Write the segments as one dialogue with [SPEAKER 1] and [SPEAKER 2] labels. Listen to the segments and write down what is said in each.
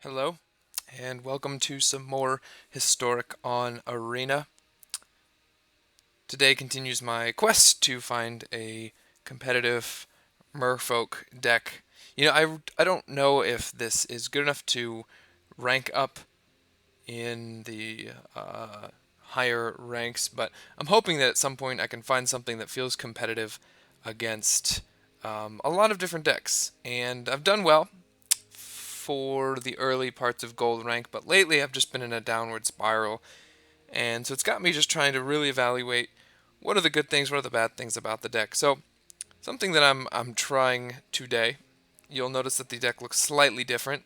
[SPEAKER 1] Hello, and welcome to some more Historic on Arena. Today continues my quest to find a competitive Merfolk deck. I don't know if this is good enough to rank up in the higher ranks, but I'm hoping that at some point I can find something that feels competitive against a lot of different decks. And I've done well for the early parts of gold rank, but lately I've just been in a downward spiral. And so it's got me just trying to really evaluate what are the good things, what are the bad things about the deck. So something that I'm trying today, you'll notice that the deck looks slightly different.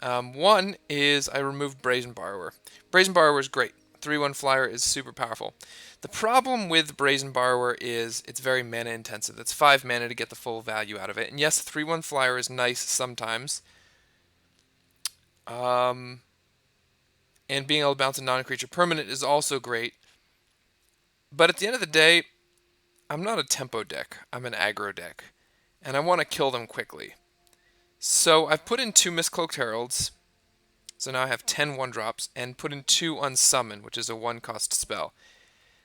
[SPEAKER 1] One is I removed Brazen Borrower. Brazen Borrower is great. 3/1 flyer is super powerful. The problem with Brazen Borrower is it's very mana intensive. It's 5 mana to get the full value out of it. And yes, 3/1 flyer is nice sometimes. Um, and being able to bounce a non-creature permanent is also great. But at the end of the day, I'm not a tempo deck. I'm an aggro deck. And I want to kill them quickly. So I've put in 2 Mistcloaked Heralds. So now I have 10 1-drops, and put in 2 Unsummon, which is a 1-cost spell.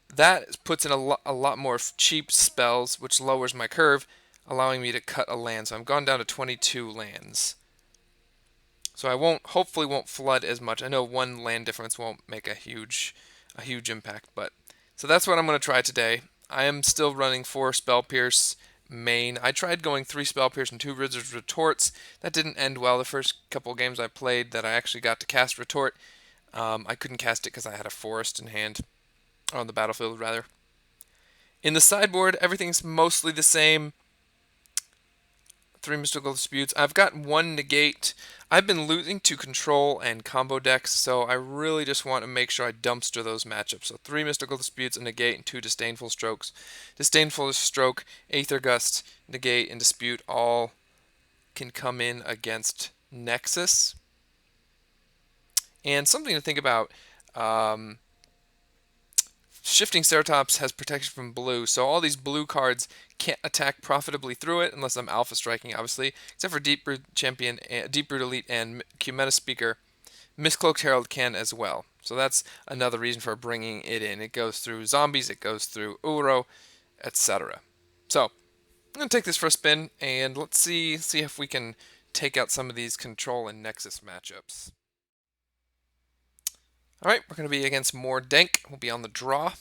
[SPEAKER 1] That puts in a lot more cheap spells, which lowers my curve, allowing me to cut a land. So I'm gone down to 22 lands. So I hopefully won't flood as much. I know one land difference won't make a huge impact, but so that's what I'm going to try today. I am still running 4 Spell Pierce main. I tried going 3 Spell Pierce and 2 Wizard's Retorts. That didn't end well. The first couple of games I played that I actually got to cast Retort, I couldn't cast it because I had a Forest in hand, or on the battlefield rather. In the sideboard, everything's mostly the same. 3 Mystical Disputes. I've got 1 Negate. I've been losing to Control and Combo decks, so I really just want to make sure I dumpster those matchups. So 3 Mystical Disputes, a Negate, and 2 Disdainful Strokes. Disdainful Stroke, Aether Gust, Negate, and Dispute all can come in against Nexus. And something to think about, um, Shifting Ceratops has protection from blue, so all these blue cards can't attack profitably through it unless I'm alpha striking, obviously, except for Deep Root Champion, Deep Root Elite, and Cumeta Speaker. Mistcloaked Herald can as well. So that's another reason for bringing it in. It goes through zombies, it goes through Uro, etc. So I'm gonna take this for a spin, and let's see if we can take out some of these Control and Nexus matchups. All right, we're gonna be against more Dank. We'll be on the draw.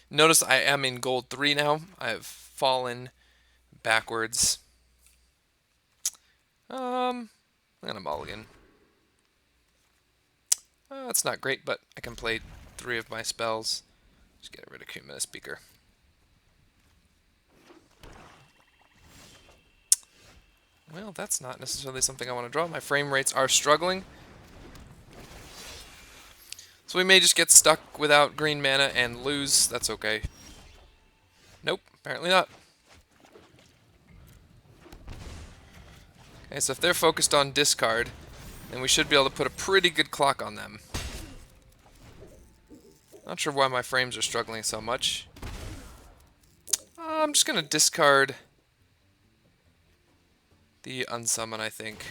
[SPEAKER 1] Notice I am in gold 3 now. I have fallen backwards. I'm going to mulligan. That's not great, but I can play 3 of my spells. Just get rid of Cumeta Speaker. Well, that's not necessarily something I want to draw. My frame rates are struggling. So we may just get stuck without green mana and lose. That's okay. Nope, apparently not. Okay, so if they're focused on discard, then we should be able to put a pretty good clock on them. Not sure why my frames are struggling so much. I'm just going to discard the Unsummon, I think.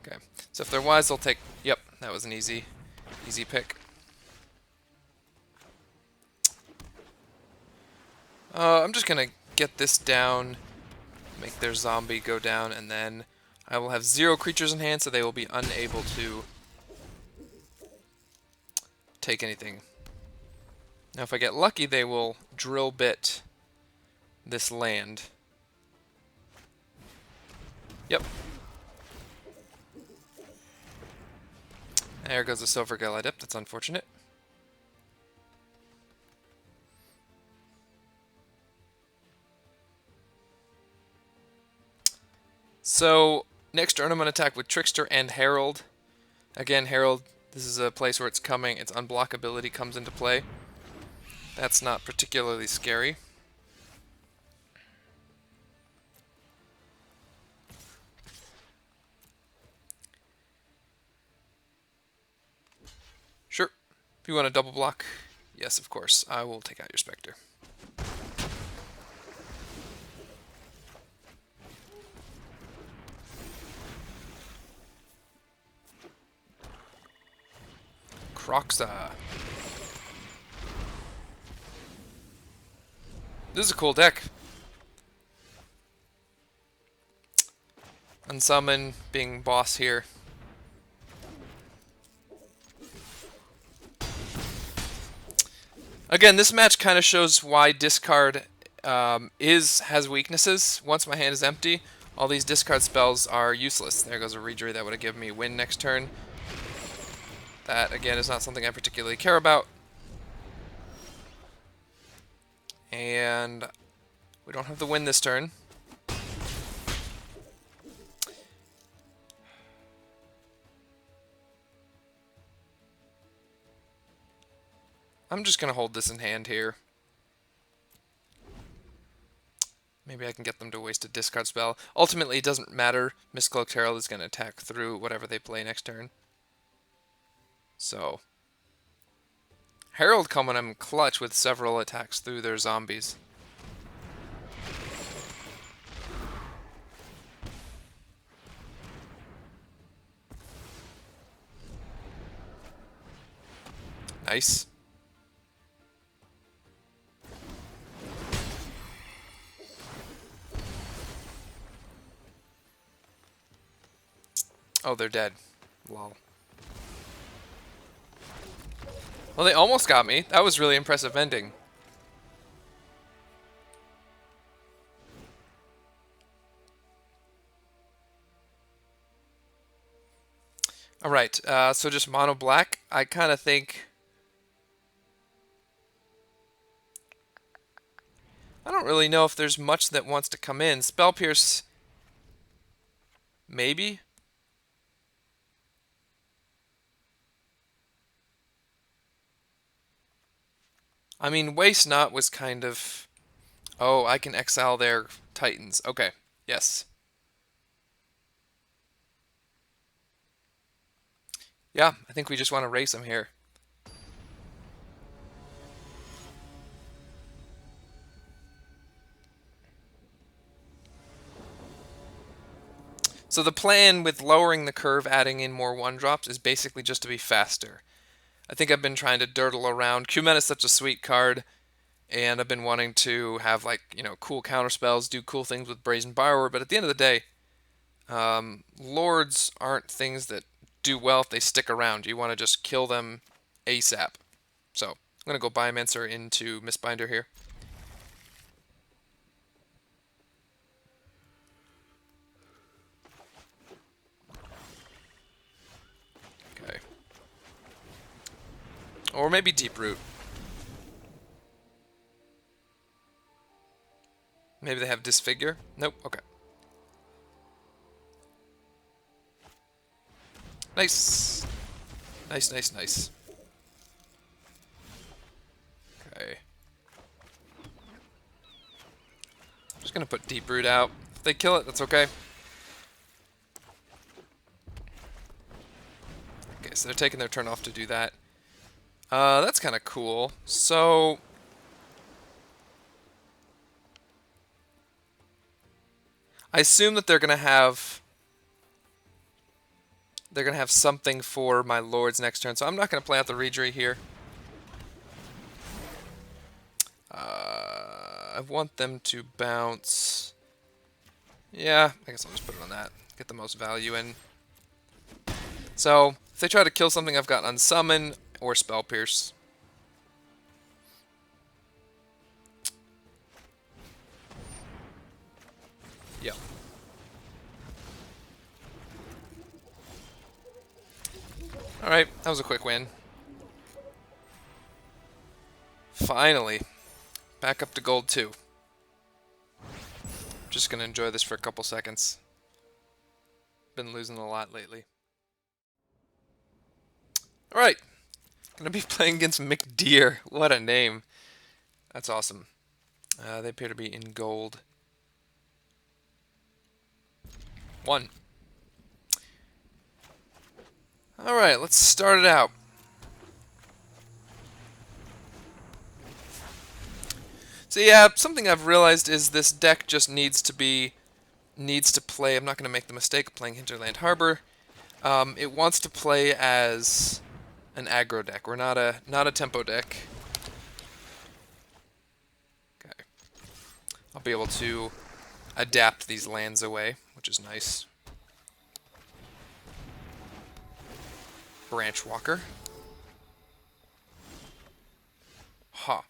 [SPEAKER 1] Okay, so if they're wise, they'll take... Yep, that was an easy pick. I'm just going to get this down, make their zombie go down, and then I will have 0 creatures in hand, so they will be unable to take anything. Now if I get lucky, they will drill bit this land. Yep. There goes the Silvergill Adept, that's unfortunate. So, next turn I'm going to attack with Trickster and Herald. Again, Herald, this is a place where it's coming, its unblockability comes into play. That's not particularly scary. Sure, if you want to double block, Yes, of course. I will take out your Spectre. Croxa. This is a cool deck. Unsummon, being boss here. Again, this match kind of shows why discard has weaknesses. Once my hand is empty, all these discard spells are useless. There goes a Rejury that would have given me win next turn. That, again, is not something I particularly care about. And we don't have the win this turn. I'm just going to hold this in hand here. Maybe I can get them to waste a discard spell. Ultimately, it doesn't matter. Mistcloaked Herald is going to attack through whatever they play next turn. So, Herald coming in clutch with several attacks through their zombies. Nice. Oh, they're dead. Lol. Well, they almost got me. That was really impressive ending. Alright, so just mono black. I kind of think... I don't really know if there's much that wants to come in. Spell Pierce... Maybe? I mean, Waste Not was kind of... Oh, I can exile their Titans. Okay, yes. Yeah, I think we just want to race them here. So the plan with lowering the curve, adding in more 1-drops, is basically just to be faster. I think I've been trying to dirtle around. Q-Men is such a sweet card, and I've been wanting to have, like, you know, cool counter spells, do cool things with Brazen Borrower, but at the end of the day, Lords aren't things that do well if they stick around. You want to just kill them ASAP. So, I'm going to go Biomancer into Mistbinder here. Okay. Or maybe Deep Root. Maybe they have Disfigure? Nope, okay. Nice. Nice, nice, nice. Okay. I'm just going to put Deep Root out. If they kill it, that's okay. Okay, so they're taking their turn off to do that. That's kind of cool. So... I assume that they're going to have... They're going to have something for my Lords next turn, so I'm not going to play out the Rejury here. I want them to bounce... Yeah, I guess I'll just put it on that. Get the most value in. So, if they try to kill something, I've got Unsummon or Spell Pierce. Yep. Alright, that was a quick win. Finally. Back up to gold 2. Just gonna enjoy this for a couple seconds. Been losing a lot lately. Alright. Gonna be playing against McDeer. What a name. That's awesome. They appear to be in gold. 1. Alright, let's start it out. So yeah, something I've realized is this deck just needs to play. I'm not going to make the mistake of playing Hinterland Harbor. It wants to play as an aggro deck. We're not a tempo deck. Okay, I'll be able to adapt these lands away, which is nice. Branch Walker. Ha. Huh.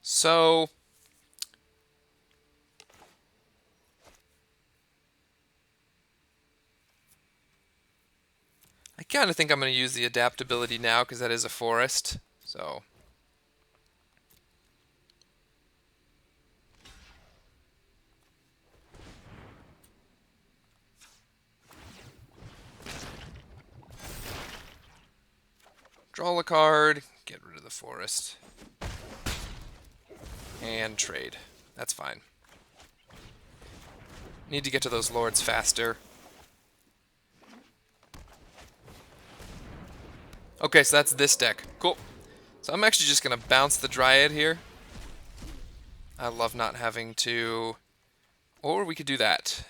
[SPEAKER 1] So I kind of think I'm going to use the adaptability now because that is a forest. So draw a card, get rid of the forest, and trade. That's fine. Need to get to those lords faster. Okay, so that's this deck. Cool. So I'm actually just going to bounce the Dryad here. I love not having to... Or we could do that.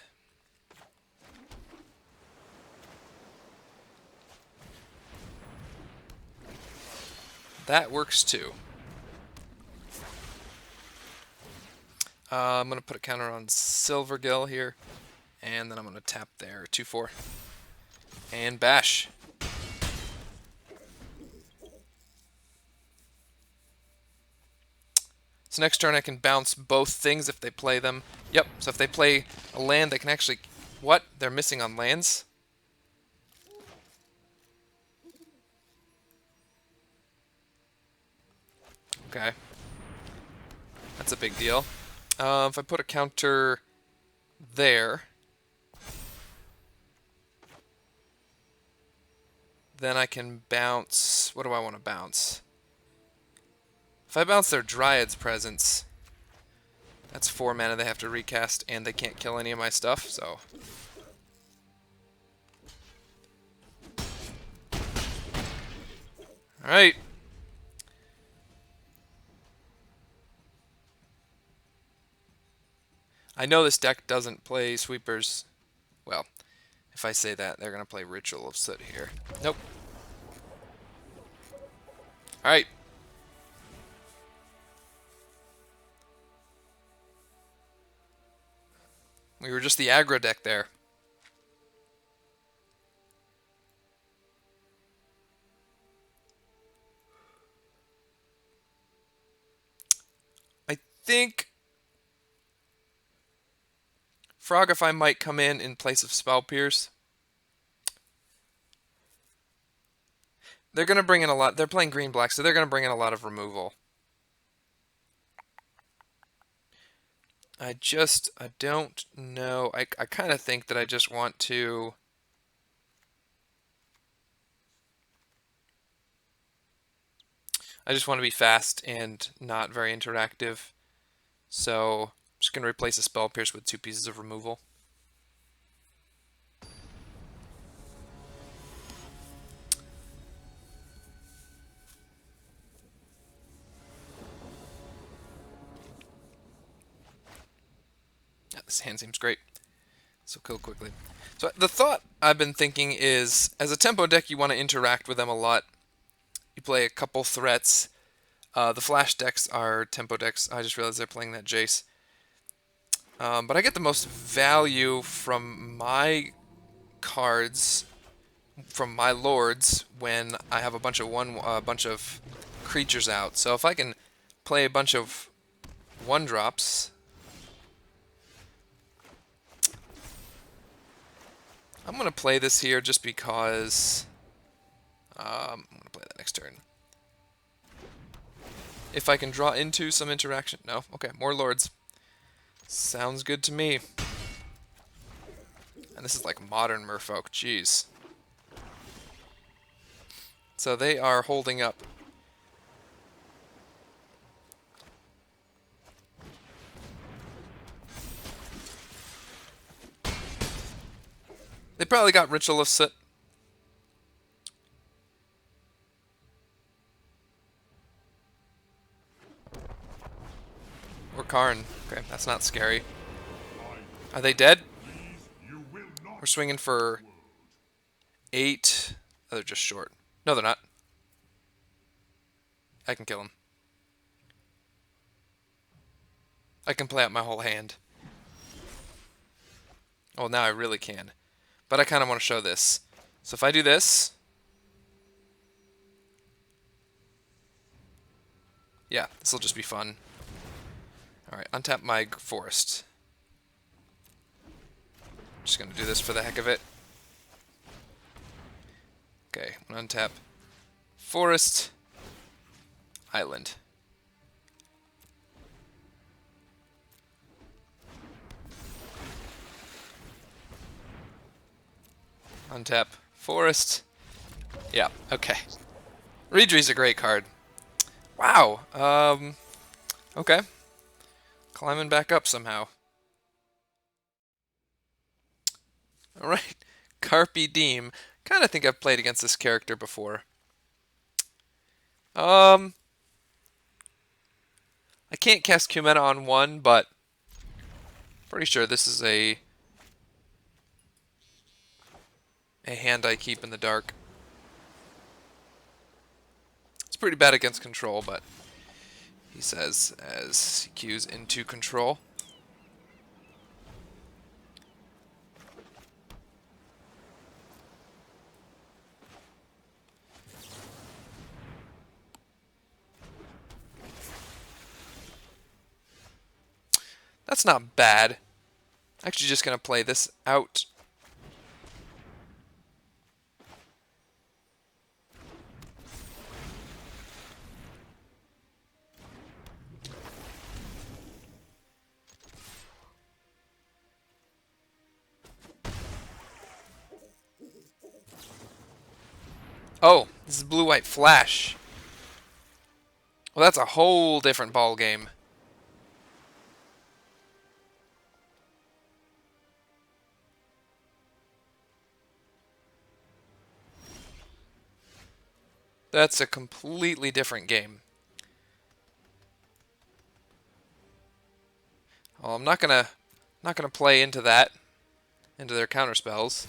[SPEAKER 1] That works too. I'm going to put a counter on Silvergill here. And then I'm going to tap there. 2-4. And bash. So next turn I can bounce both things if they play them. Yep, so if they play a land they can actually... What? They're missing on lands? Okay. That's a big deal. If I put a counter there, then I can bounce... What do I want to bounce? If I bounce their Dryad's Presence, that's 4 mana they have to recast, and they can't kill any of my stuff, so... Alright. I know this deck doesn't play sweepers. Well, if I say that, they're going to play Ritual of Soot here. Nope. Alright. We were just the aggro deck there. I think Frogify might come in place of Spell Pierce. They're going to bring in a lot. They're playing green-black, so they're going to bring in a lot of removal. I don't know. I kind of think that I just want to... I just want to be fast and not very interactive. So I'm just going to replace a Spell Pierce with 2 pieces of removal. Yeah, this hand seems great. So kill quickly. So the thought I've been thinking is, as a tempo deck, you want to interact with them a lot. You play a couple threats. The flash decks are tempo decks. I just realized they're playing that Jace. But I get the most value from my cards, from my lords, when I have a bunch of creatures out. So if I can play a bunch of 1-drops, I'm going to play this here just because I'm going to play that next turn. If I can draw into some interaction. No? Okay, more lords. Sounds good to me. And this is like modern Merfolk. Jeez. So they are holding up. They probably got Ritual of Soot. Or Karn. Okay, that's not scary. Are they dead? We're swinging for 8. Oh, they're just short. No, they're not. I can kill them. I can play out my whole hand. Oh, now I really can. But I kind of want to show this. So if I do this... Yeah, this will just be fun. Alright, untap my forest. Just going to do this for the heck of it. Okay, I'm going to untap forest, island. Untap forest. Yeah, okay. Reedree's a great card. Wow. Okay. Climbing back up somehow. Alright. Carpe Diem. Kind of think I've played against this character before. I can't cast Cumena on one, but pretty sure this is a hand I keep in the dark. It's pretty bad against control, but he says as he cues into control. That's not bad. Actually just going to play this out. Oh, this is blue-white flash. Well, that's a whole different ball game. That's a completely different game. Well, I'm not gonna play into that, into their counter spells.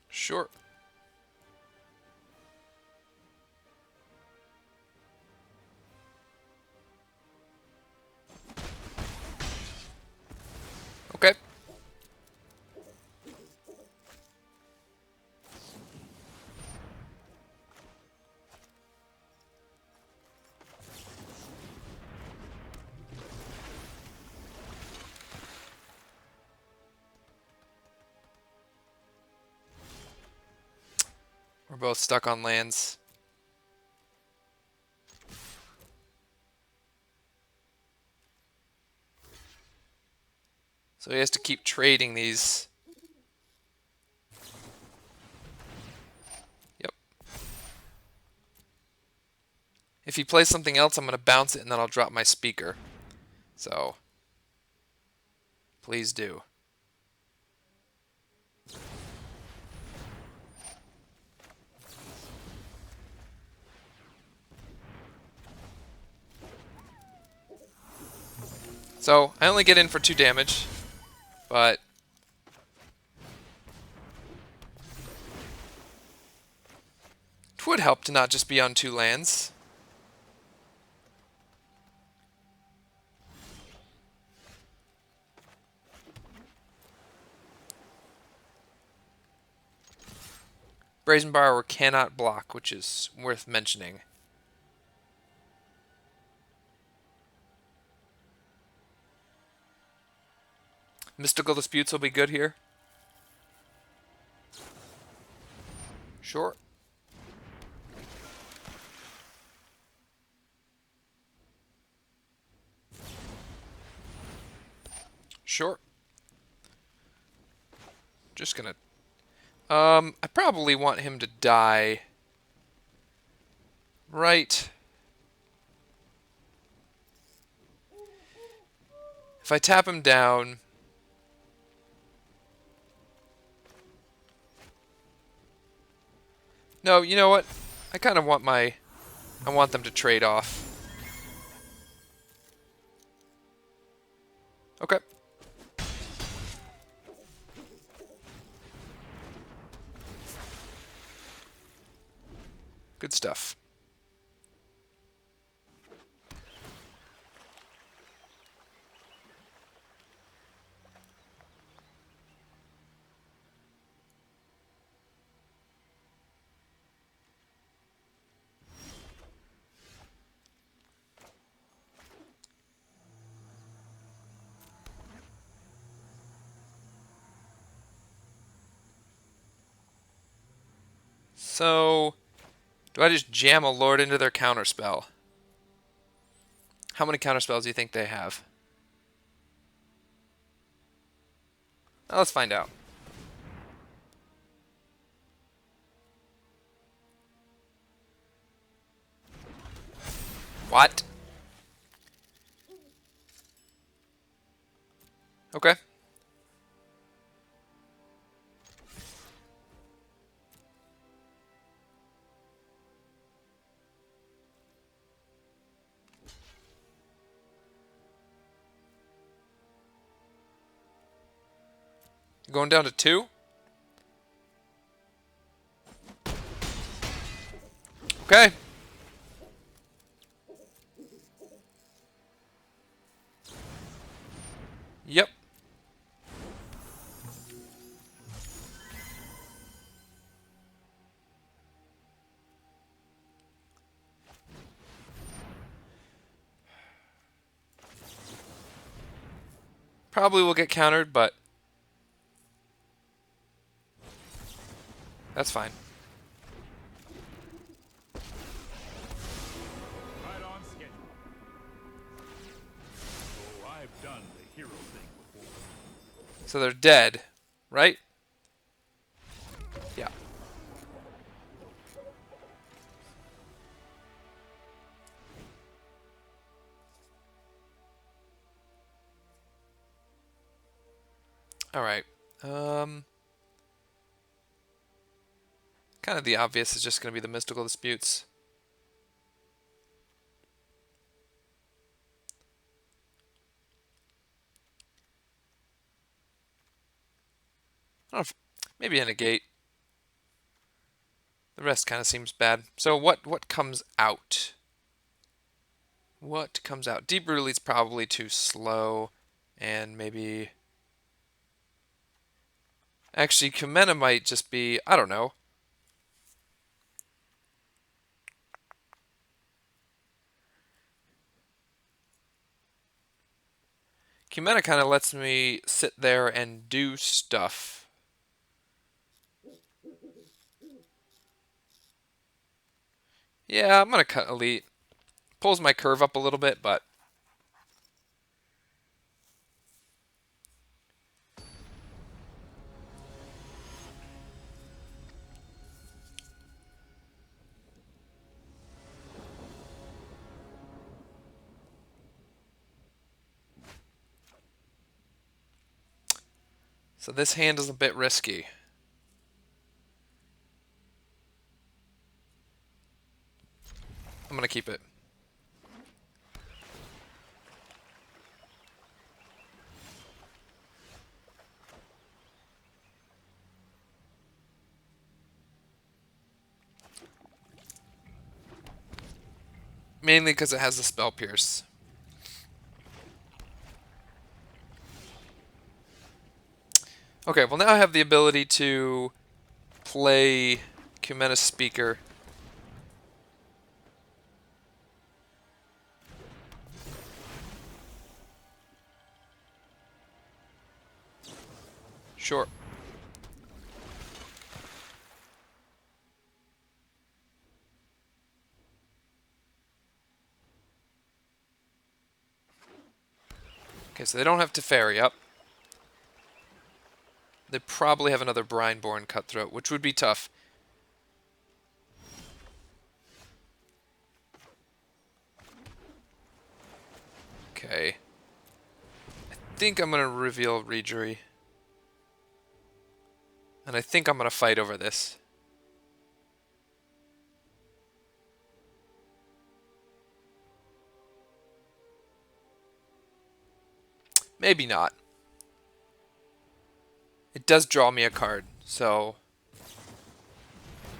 [SPEAKER 1] Sure. Okay. We're both stuck on lands. So he has to keep trading these. Yep. If he plays something else, I'm going to bounce it and then I'll drop my speaker. So, please do. So, I only get in for 2 damage, but it would help to not just be on 2 lands. Brazen Borrower cannot block, which is worth mentioning. Mystical Disputes will be good here. Sure. Sure. Just gonna... I probably want him to die right If I tap him down... No, you know what? I kind of want my... I want them to trade off. Okay. Good stuff. So, do I just jam a Lord into their counterspell? How many counterspells do you think they have? Now let's find out. What? Okay. Going down to 2? Okay. Yep. Probably will get countered, but that's fine.
[SPEAKER 2] Right on schedule. Oh, I've done the hero thing before.
[SPEAKER 1] So they're dead, right? Yeah. All right. Kind of the obvious is just going to be the mystical disputes. I don't know if, maybe a negate. The rest kind of seems bad. So what comes out? What comes out? Deep Root Elite's probably too slow, and maybe actually Kumena might just be, I don't know. Kumena kind of lets me sit there and do stuff. Yeah, I'm gonna cut Elite. Pulls my curve up a little bit, but so this hand is a bit risky. I'm gonna keep it. Mainly because it has the Spell Pierce. Okay, well now I have the ability to play Kumena's Speaker. Sure. Okay, so they don't have Teferi up. They probably have another Brineborn Cutthroat, which would be tough. Okay. I think I'm going to reveal Rejury. And I think I'm going to fight over this. Maybe not. It does draw me a card, so...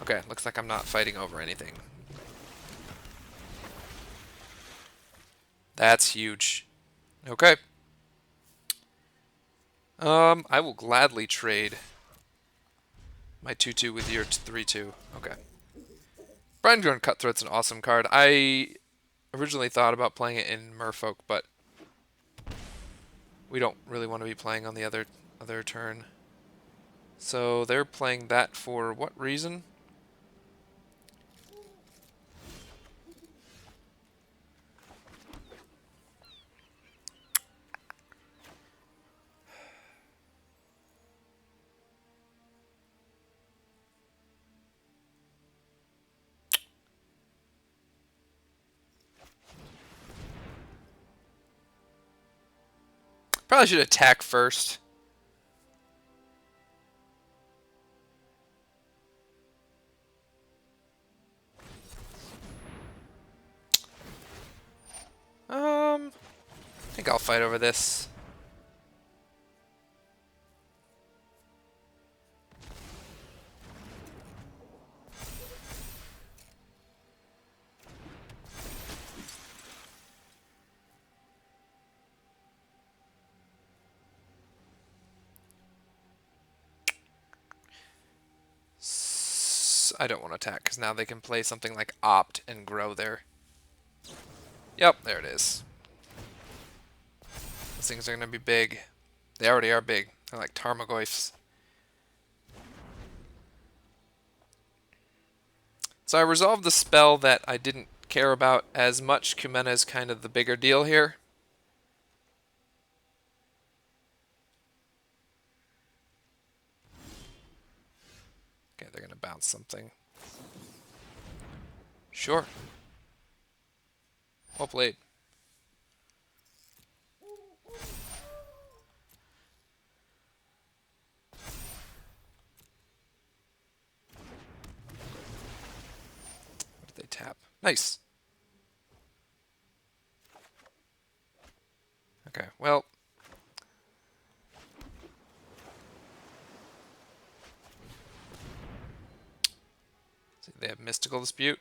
[SPEAKER 1] Okay, looks like I'm not fighting over anything. That's huge. Okay. I will gladly trade my 2-2 with your 3-2. Okay. Brinegrown Cutthroat's an awesome card. I originally thought about playing it in Merfolk, but we don't really want to be playing on the other turn. So they're playing that for what reason? Probably should attack first. I think I'll fight over this. I don't want to attack because now they can play something like Opt and grow there. Yep, there it is. Those things are going to be big. They already are big. They're like Tarmogoyfs. So I resolved the spell that I didn't care about as much. Kumena is kind of the bigger deal here. Okay, they're going to bounce something. Sure. Well played. What did they tap? Nice. Okay, well. See, they have Mystical Dispute.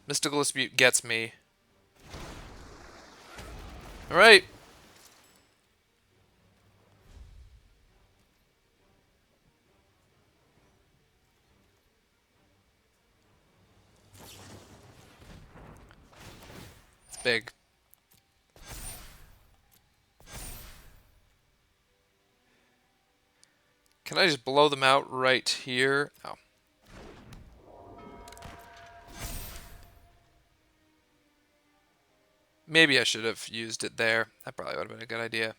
[SPEAKER 1] Mystical Dispute gets me. Alright. It's big. Can I just blow them out right here? Oh. Maybe I should have used it there. That probably would have been a good idea.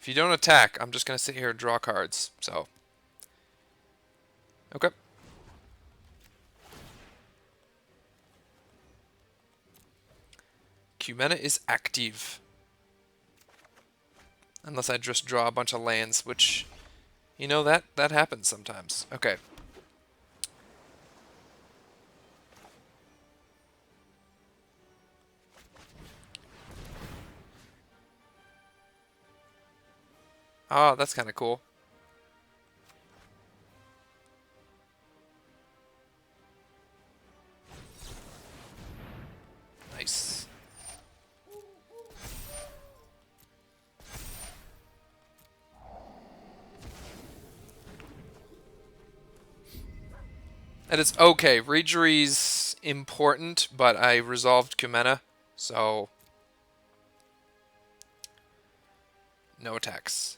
[SPEAKER 1] If you don't attack, I'm just going to sit here and draw cards. So, okay. Kumena is active. Unless I just draw a bunch of lands, which, you know, that happens sometimes. Okay. Oh, that's kind of cool. Nice. And it's okay. Rejury's important, but I resolved Kumena, so no attacks.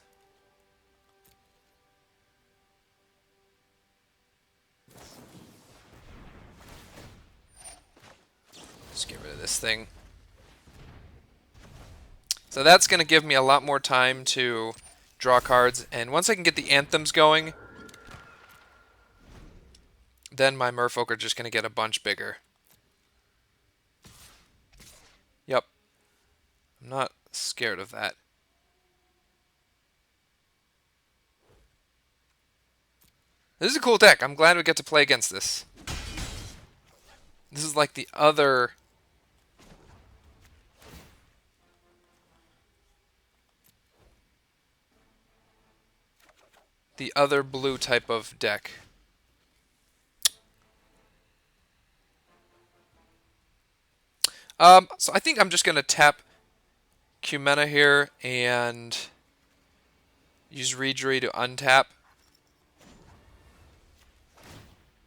[SPEAKER 1] Just get rid of this thing. So that's going to give me a lot more time to draw cards, and once I can get the anthems going, then my merfolk are just going to get a bunch bigger. Yep. I'm not scared of that. This is a cool deck. I'm glad we get to play against this. This is like the other blue type of deck. So I think I'm just gonna tap Cumena here and use Rejury to untap.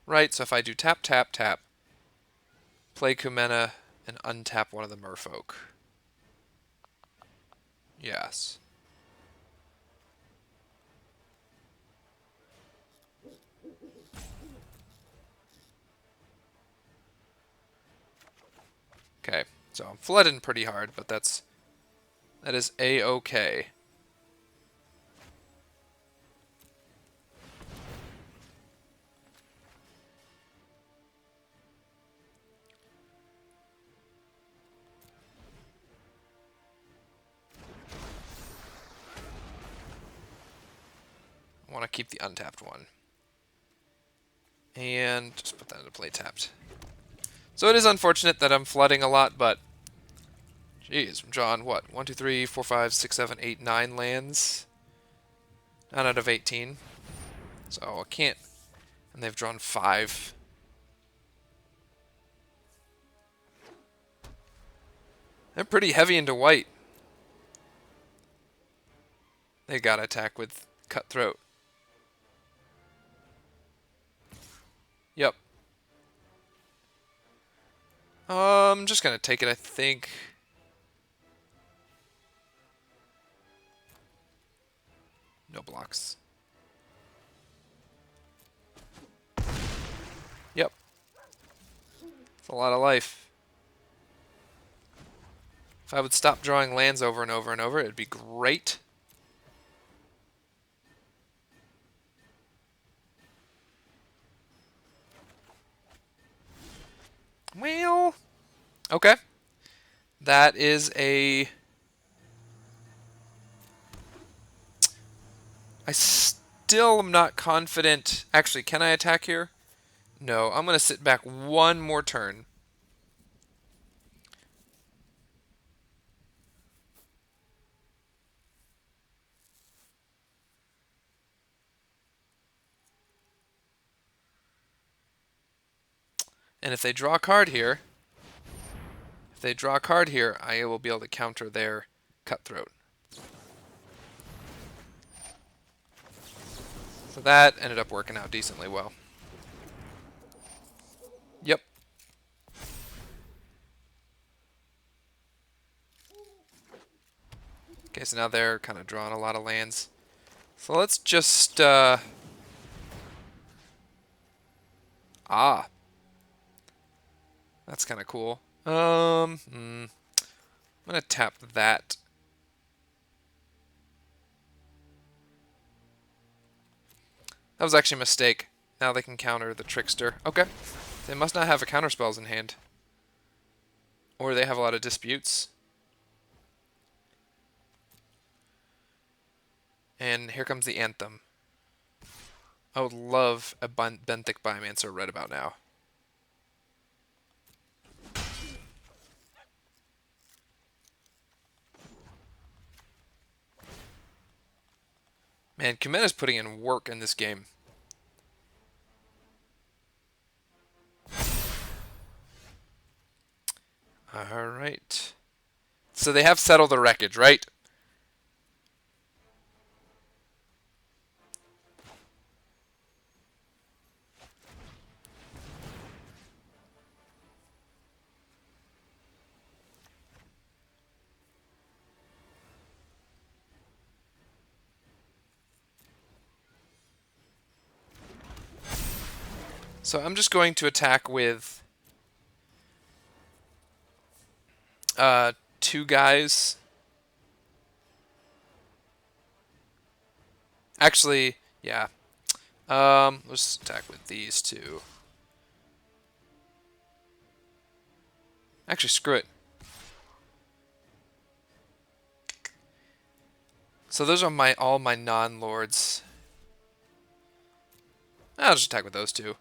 [SPEAKER 1] Right, so if I do tap, tap, tap, play Cumena, and untap one of the merfolk. Yes. Okay, so I'm flooding pretty hard, but that is a-okay. I want to keep the untapped one. And just put that into play tapped. So it is unfortunate that I'm flooding a lot, but jeez, I'm drawing what? 1, 2, 3, 4, 5, 6, 7, 8, 9 lands. 9 out of 18. So I can't. And they've drawn 5. They're pretty heavy into white. They gotta attack with Cutthroat. Yep. I'm just gonna take it, I think. No blocks. Yep. It's a lot of life. If I would stop drawing lands over and over and over, it'd be great. Well, okay. That is a... I still am not confident. Actually, can I attack here? No, I'm going to sit back one more turn. And if they draw a card here, I will be able to counter their Cutthroat. So that ended up working out decently well. Yep. Okay, so now they're kind of drawing a lot of lands. So let's just, that's kind of cool. I'm gonna tap that. That was actually a mistake. Now they can counter the Trickster. Okay. They must not have a counter spells in hand. Or they have a lot of disputes. And here comes the Anthem. I would love a Benthic Biomancer right about now. Man, Kumena's putting in work in this game. Alright. So they have settled the wreckage, right? So I'm just going to attack with 2 guys. Actually, yeah. Let's attack with these 2. Actually, screw it. So those are all my non-lords. I'll just attack with those two.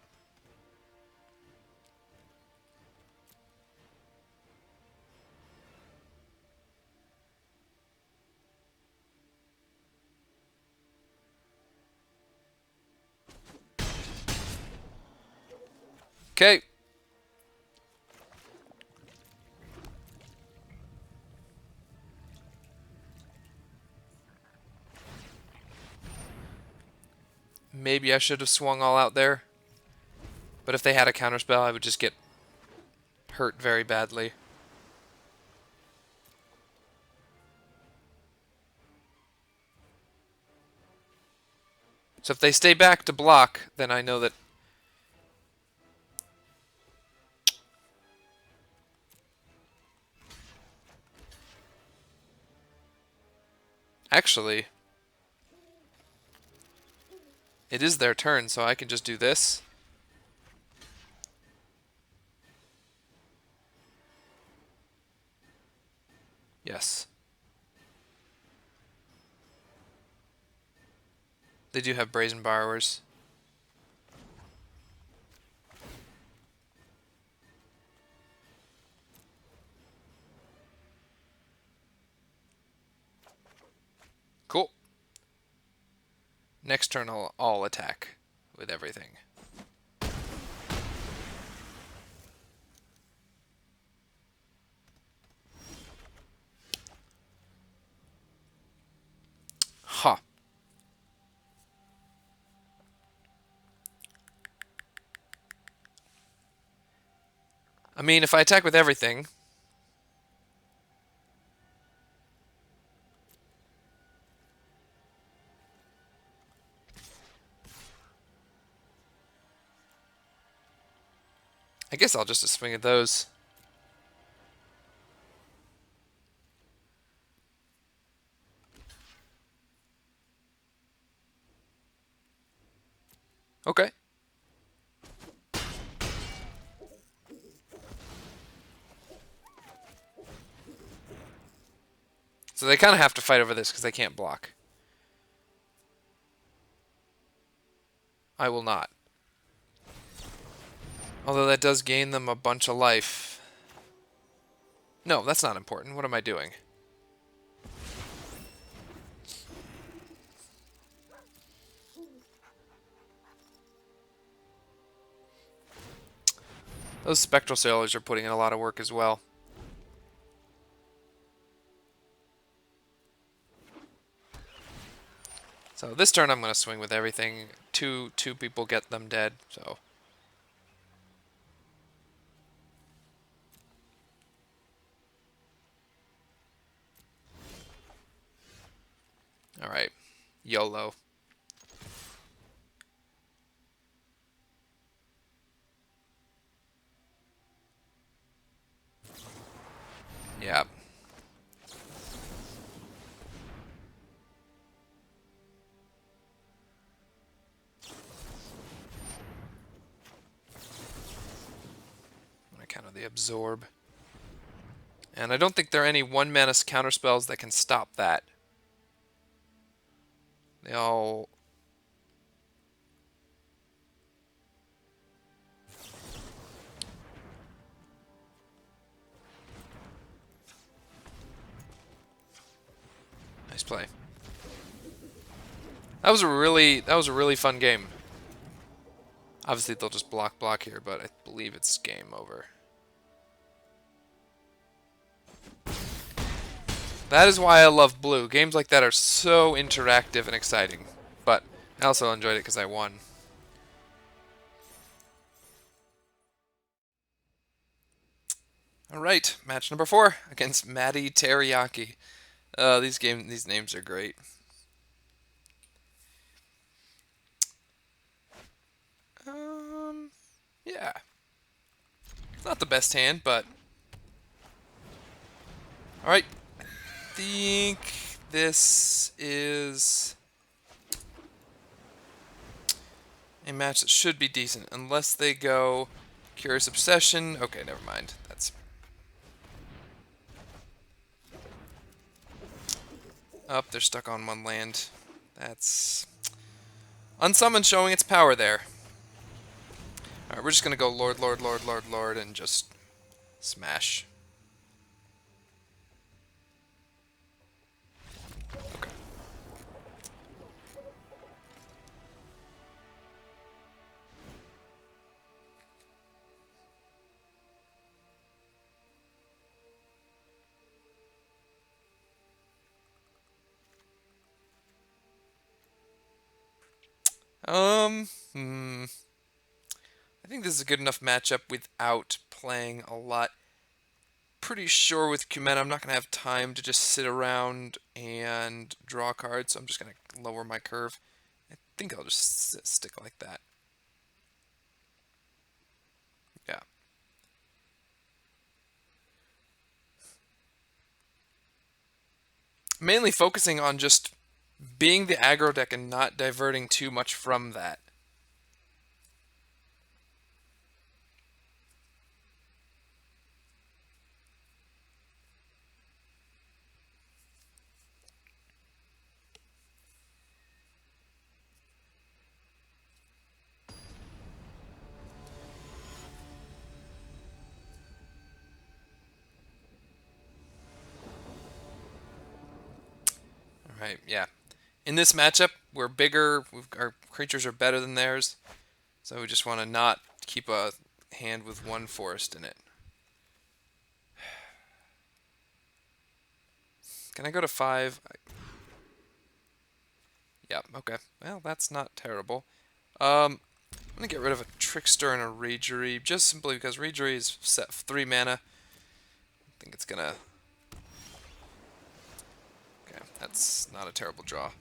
[SPEAKER 1] Okay. Maybe I should have swung all out there. But if they had a counterspell, I would just get hurt very badly. So if they stay back to block, then I know that... Actually, it is their turn, so I can just do this. Yes. They do have Brazen Borrowers. Cool. Next turn I'll attack with everything. Ha. Huh. I mean, if I attack with everything... I guess I'll just swing at those. Okay. So they kind of have to fight over this because they can't block. I will not. Although that does gain them a bunch of life. No, that's not important. What am I doing? Those spectral sailors are putting in a lot of work as well. So this turn I'm going to swing with everything. Two people get them dead, so... Alright. YOLO. Yeah. I counter the absorb. And I don't think there are any 1-mana counterspells that can stop that. They all... Nice play. That was a really fun game. Obviously they'll just block here, but I believe it's game over. That is why I love blue. Games like that are so interactive and exciting. But I also enjoyed it because I won. Alright, match number 4 against Matty Teriyaki. These names are great. Yeah. It's not the best hand, but... Alright. Think this is a match that should be decent, unless they go Curious Obsession. Okay, never mind. That's Up, they're stuck on one land. That's Unsummon showing its power there. Alright, we're just gonna go Lord, Lord, Lord, Lord, Lord, and just smash. Okay. Hmm. I think this is a good enough matchup without playing a lot. Pretty sure with Kumena I'm not going to have time to just sit around and draw cards, so I'm just going to lower my curve. I think I'll just stick like that. Yeah. Mainly focusing on just being the aggro deck and not diverting too much from that. Alright, yeah. In this matchup, we're bigger, our creatures are better than theirs, so we just want to not keep a hand with one forest in it. Can I go to 5? Yep, okay. Well, that's not terrible. I'm going to get rid of a Trickster and a Ragery, just simply because Ragery is set 3 mana. I think it's going to... Okay, that's not a terrible draw.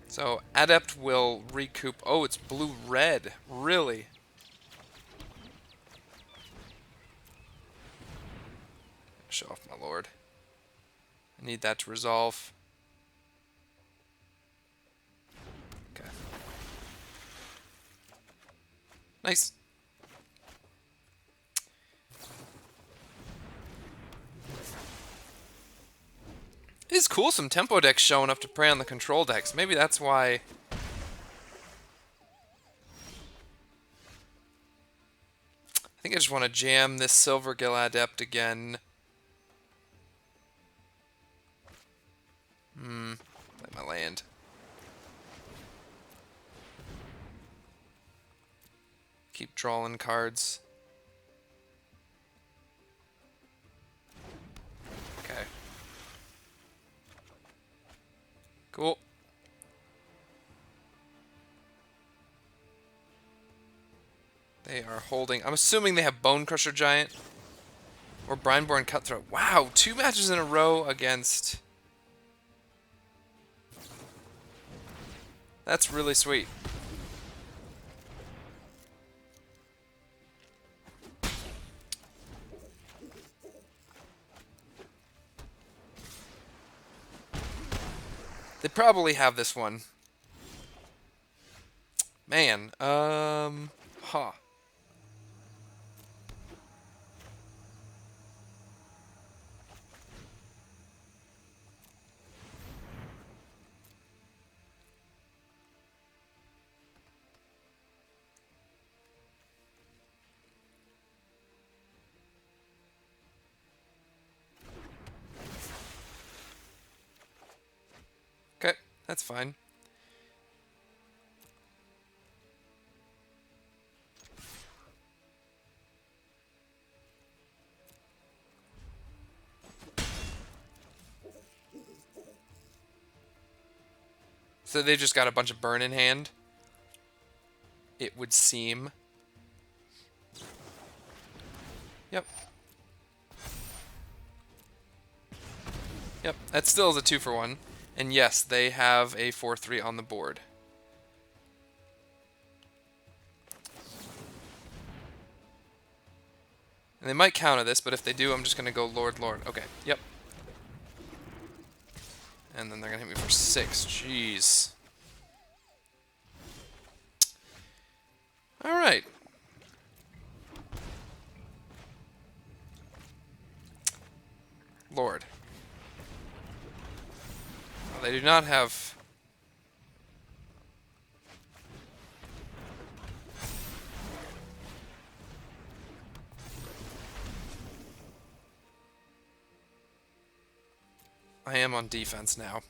[SPEAKER 1] So, Adept will recoup... Oh, it's blue-red. Really? Show off my lord. I need that to resolve. Okay. Nice. It is cool some tempo decks showing up to prey on the control decks. Maybe that's why... I think I just want to jam this Silvergill Adept again. Play my land. Keep drawing cards. Okay. Cool. They are holding... I'm assuming they have Bone Crusher Giant. Or Brineborn Cutthroat. Wow, 2 matches in a row against... That's really sweet. They probably have this one. Man, huh. Okay, that's fine. So they just got a bunch of burn in hand. It would seem. Yep. Yep, that still is a 2 for 1. And yes, they have a 4-3 on the board. And they might counter this, but if they do, I'm just going to go Lord, Lord. Okay, yep. And then they're going to hit me for 6. Jeez. Alright. Lord. They do not have... I am on defense now.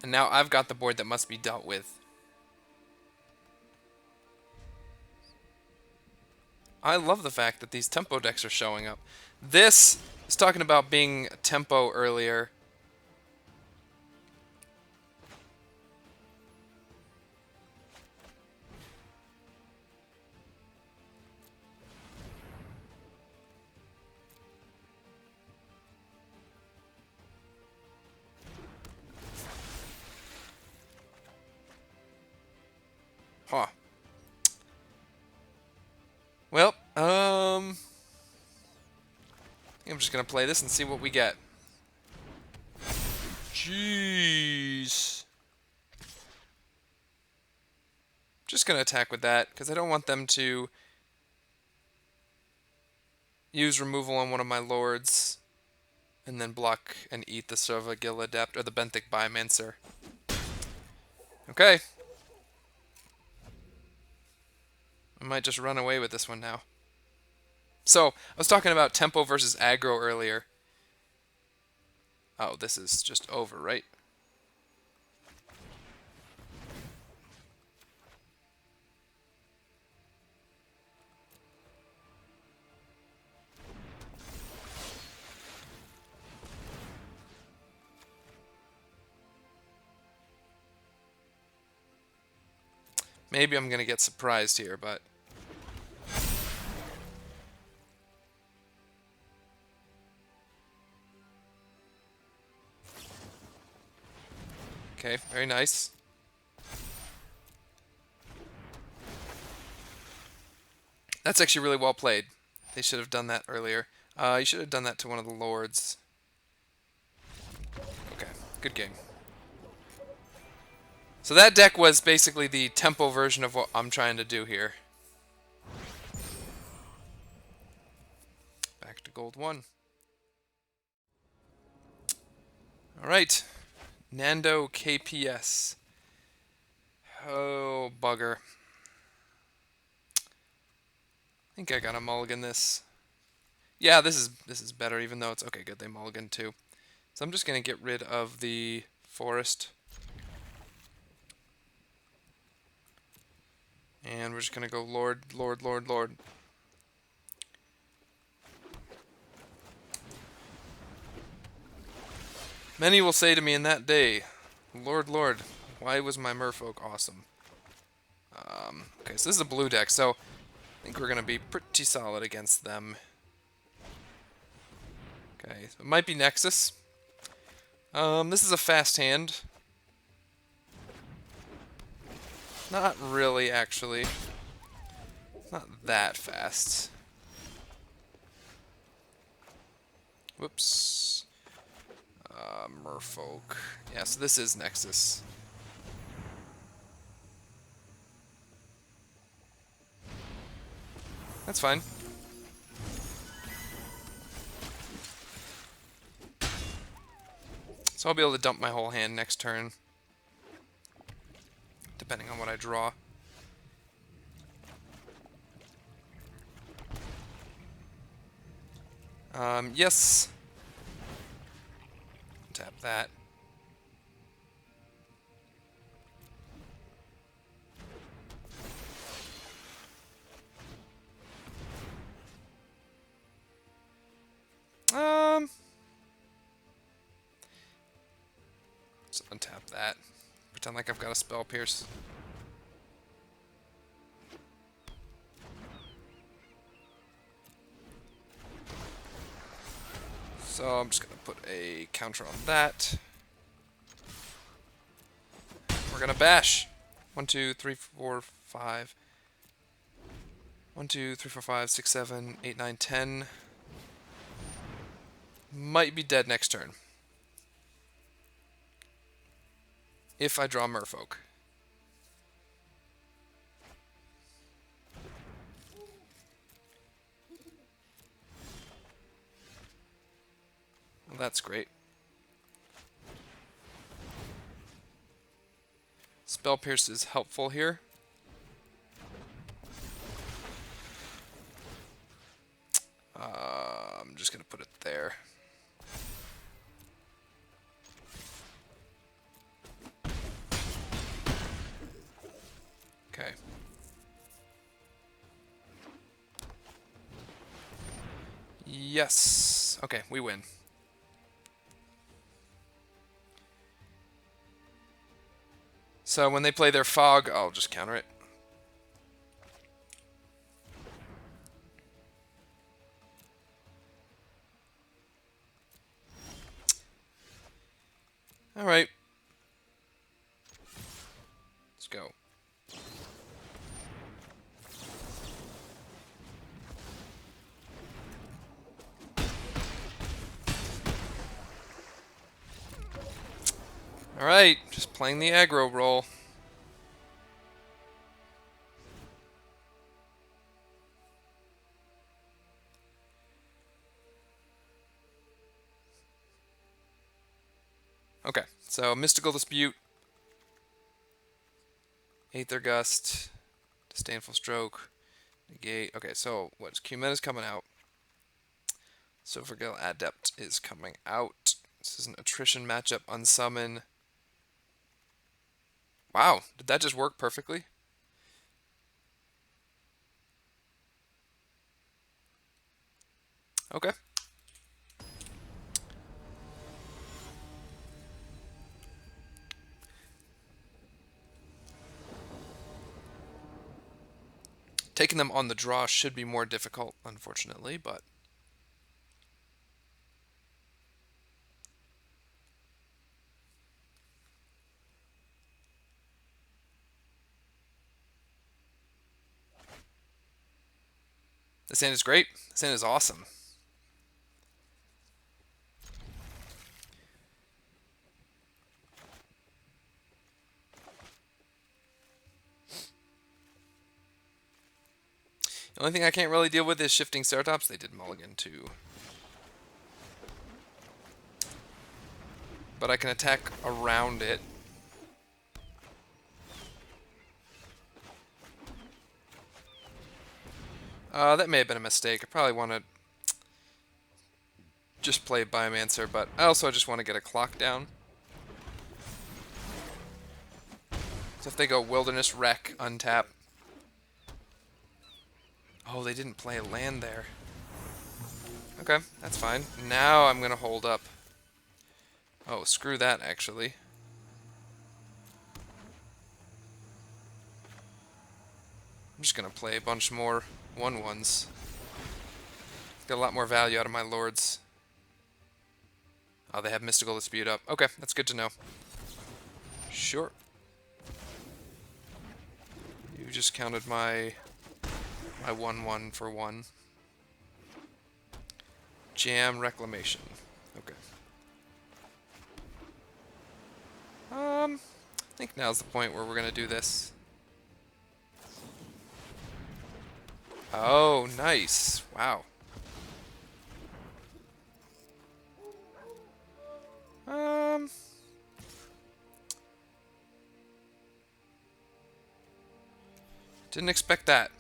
[SPEAKER 1] And now I've got the board that must be dealt with. I love the fact that these tempo decks are showing up. This is talking about being tempo earlier. Huh. Well, I'm just gonna play this and see what we get. Jeez. Just gonna attack with that, because I don't want them to use removal on one of my lords, and then block and eat the Servigil Adept, or the Benthic Biomancer. Okay. I might just run away with this one now. So, I was talking about tempo versus aggro earlier. Oh, this is just over, right? Maybe I'm gonna get surprised here, but... Okay, very nice. That's actually really well played. They should have done that earlier. You should have done that to one of the lords. Okay, good game. So that deck was basically the tempo version of what I'm trying to do here. Back to gold 1. Alright. Nando KPS. Oh, bugger. I think I gotta mulligan this. Yeah, this is better, even though it's... Okay, good, they mulligan too. So I'm just gonna get rid of the forest. And we're just gonna go Lord, Lord, Lord, Lord. Many will say to me in that day, Lord, Lord, why was my merfolk awesome? Okay, so this is a blue deck, so I think we're gonna be pretty solid against them. Okay, so it might be Nexus. This is a fast hand. Not really, actually. It's not that fast. Whoops. Merfolk. Yeah, so this is Nexus. That's fine. So I'll be able to dump my whole hand next turn, depending on what I draw. Yes. Tap that. Let's untap that. Pretend like I've got a spell pierce. So I'm just gonna put a counter on that. We're gonna bash. 1, 2, 3, 4, 5. 1, 2, 3, 4, 5, 6, 7, 8, 9, 10. Might be dead next turn. If I draw Merfolk. that's great. Spell Pierce is helpful here. I'm just going to put it there. Okay. Yes. Okay, we win. So when they play their fog, I'll just counter it. All right. Let's go. All right, just playing the aggro role. Okay, so Mystical Dispute, Aether Gust, Disdainful Stroke, Negate. Okay, so what's Q-Meta's coming out? Silvergale Adept is coming out. This is an attrition matchup, unsummon. Wow, did that just work perfectly? Okay. Taking them on the draw should be more difficult, unfortunately, but this hand is great. This hand is awesome. The only thing I can't really deal with is shifting Ceratops. They did mulligan too. But I can attack around it. That may have been a mistake. I probably want to just play Biomancer, but I also just want to get a clock down. So if they go Wilderness, Wreck, untap. Oh, they didn't play a land there. Okay, that's fine. Now I'm going to hold up. Oh, screw that, actually. I'm just going to play a bunch more 1/1s. Get a lot more value out of my lords. Oh, they have Mystical Dispute up. Okay, that's good to know. Sure. You just counted my 1/1 for 1. Jam Reclamation. Okay. I think now's the point where we're gonna do this. Oh, nice. Wow. Um, didn't expect that.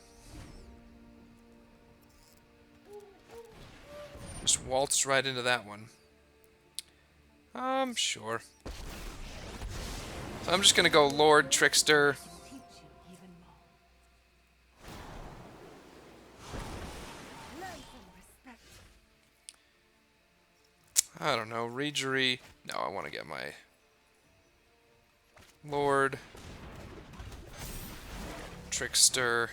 [SPEAKER 1] Just waltzed right into that one. Sure. So I'm just gonna go Lord Trickster. I don't know, Regery. No, I want to get my Lord Trickster.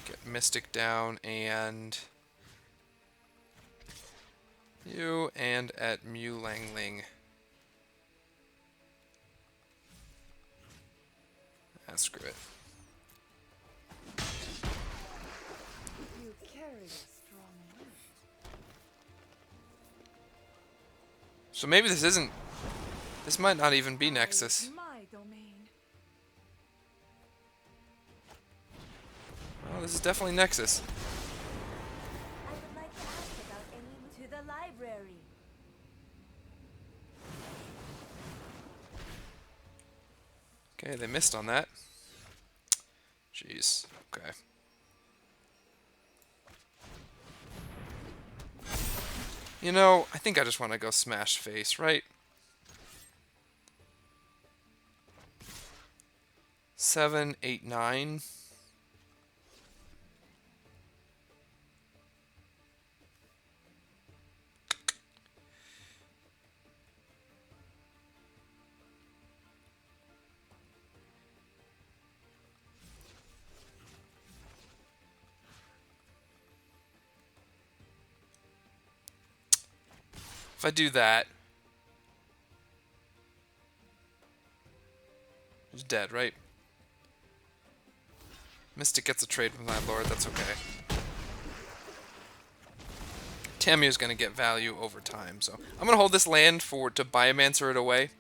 [SPEAKER 1] Get Mystic down and you and at Mew Langling. Ah, screw it.
[SPEAKER 3] You carry a strong wind.
[SPEAKER 1] So maybe this isn't. This might not even be Nexus.
[SPEAKER 3] My domain.
[SPEAKER 1] Oh, this is definitely Nexus.
[SPEAKER 3] I would like to ask about any to the library.
[SPEAKER 1] Okay, they missed on that. Jeez. Okay. You know, I think I just want to go smash face, right? 7, 8, 9. If I do that, he's dead, right? Mystic gets a trade with my lord, that's okay. Tammy's gonna get value over time, so I'm gonna hold this land to Biomancer it away.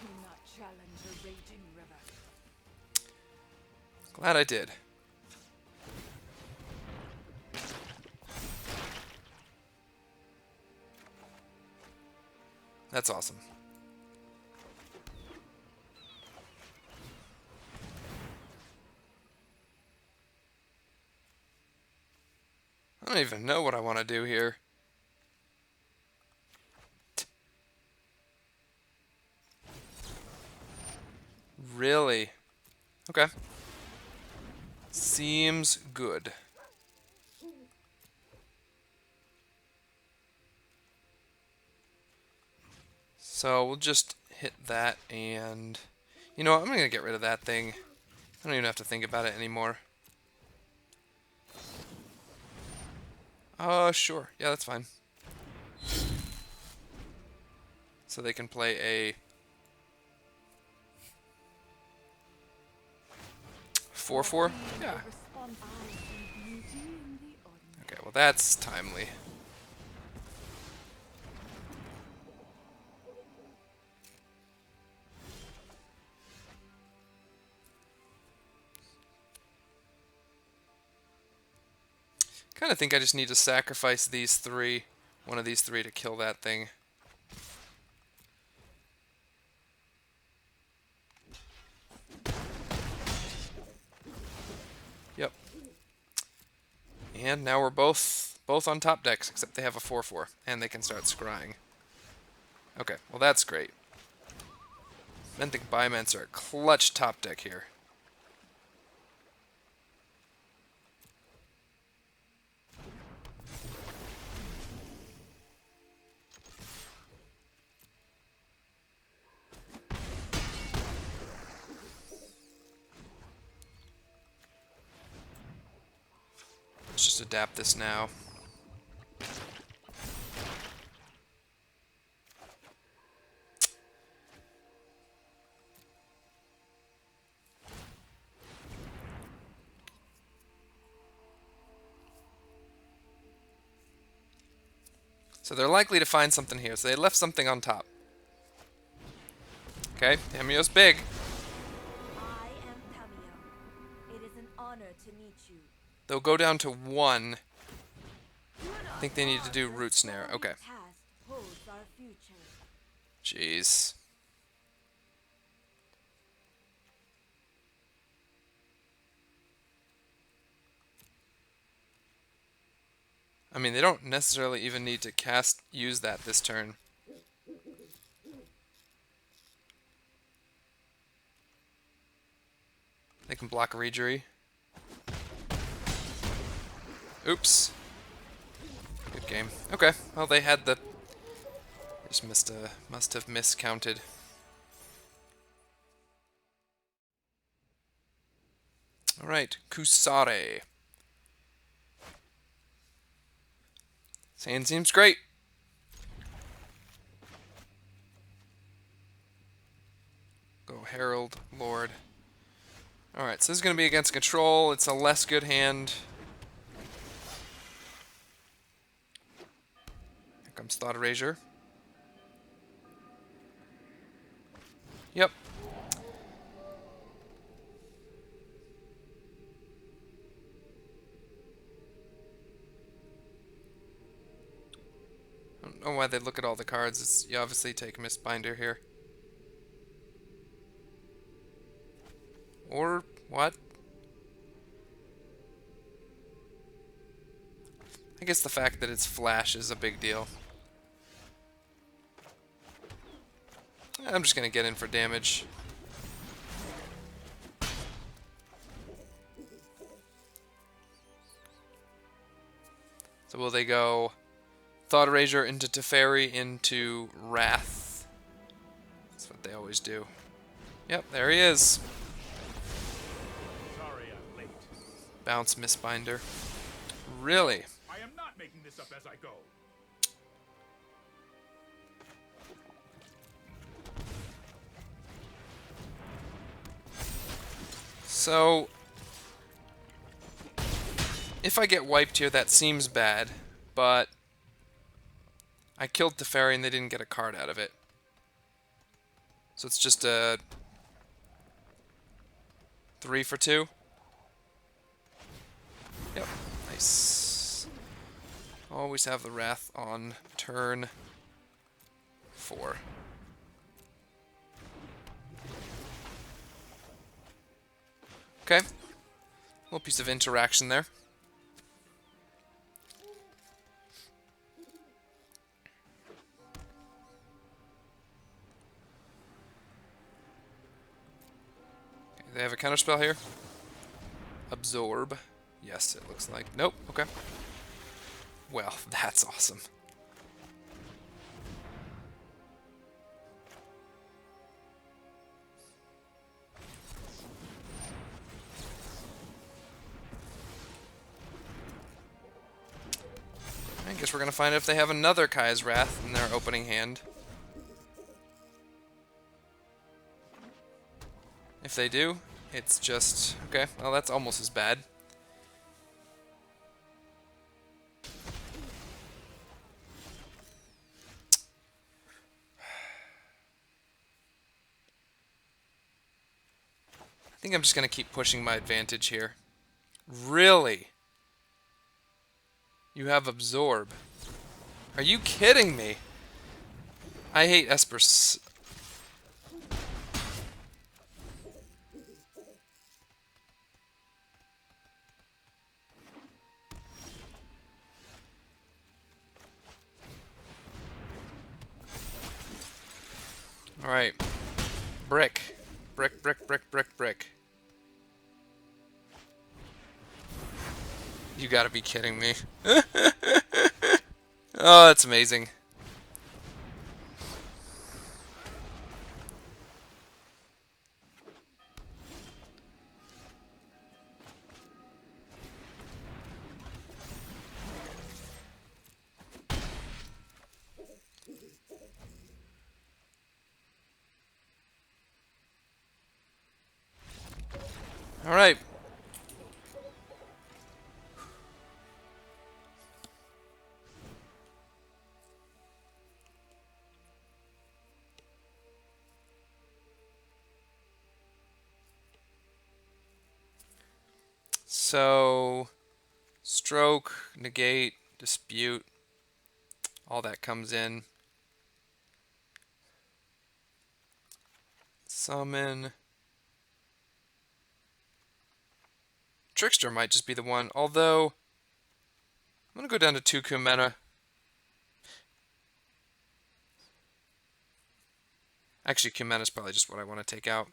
[SPEAKER 3] Do not challenge a raging river.
[SPEAKER 1] Glad I did. That's awesome. I don't even know what I want to do here. Really? Okay. Seems good. So we'll just hit that and... You know what? I'm going to get rid of that thing. I don't even have to think about it anymore. Sure. Yeah, that's fine. So they can play a 4/4? Yeah. Okay, well that's timely. Kind of think I just need to sacrifice these three, one of these three, to kill that thing. Yep. And now we're both on top decks, except they have a 4/4, and they can start scrying. Okay, well that's great. Menthic Biomancer are a clutch top deck here. Let's just adapt this now. So they're likely to find something here, so they left something on top. Okay, Tamio's big.
[SPEAKER 3] I am Tamio. It is an honor to meet you.
[SPEAKER 1] They'll go down to 1. I think they need to do Root Snare. Okay.
[SPEAKER 3] Past holds our future.
[SPEAKER 1] Jeez. I mean, they don't necessarily even need to use that this turn. They can block a Rejury. Oops. Good game. Okay, well they had the... They just must have miscounted. Alright, Kusare. Sand seems great. Go Herald, Lord. Alright, so this is going to be against control. It's a less good hand. Here comes Thought Erasure. Yep. know why they look at all the cards. You obviously take Mistbinder here. Or what? I guess the fact that it's flash is a big deal. I'm just gonna get in for damage. So will they go Thought Erasure into Teferi into Wrath? That's what they always do. Yep, there he is.
[SPEAKER 2] Sorry I'm late.
[SPEAKER 1] Bounce Mistbinder. Really?
[SPEAKER 2] I am not making this up as I go.
[SPEAKER 1] So, if I get wiped here, that seems bad, but I killed Teferi and they didn't get a card out of it. So it's just a 3 for 2. Yep, nice. Always have the Wrath on turn 4. Okay, little piece of interaction there. Okay, they have a counterspell here. Absorb. Yes, it looks like. Nope, okay. Well, that's awesome. I guess we're going to find out if they have another Kai's Wrath in their opening hand. If they do, it's just... Okay, well that's almost as bad. I think I'm just going to keep pushing my advantage here. Really? You have Absorb. Are you kidding me? I hate Espers. Alright. Brick. Brick, brick, brick, brick, brick. You gotta be kidding me. Oh, that's amazing. Alright. So, stroke, negate, dispute, all that comes in. Summon. Trickster might just be the one, although I'm going to go down to 2 Kumena. Actually, Kumena is probably just what I want to take out.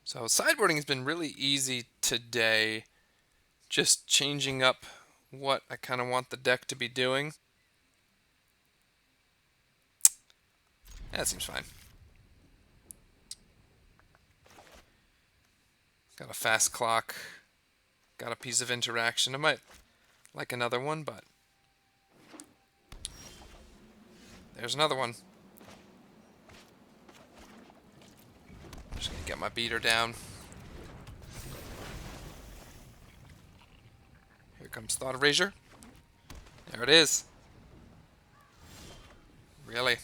[SPEAKER 1] So sideboarding has been really easy today. Just changing up what I kind of want the deck to be doing. That seems fine. Got a fast clock. Got a piece of interaction. I might like another one, but There's another one. Just gonna get my beater down. Here comes Thought Erasure. There it is. Really?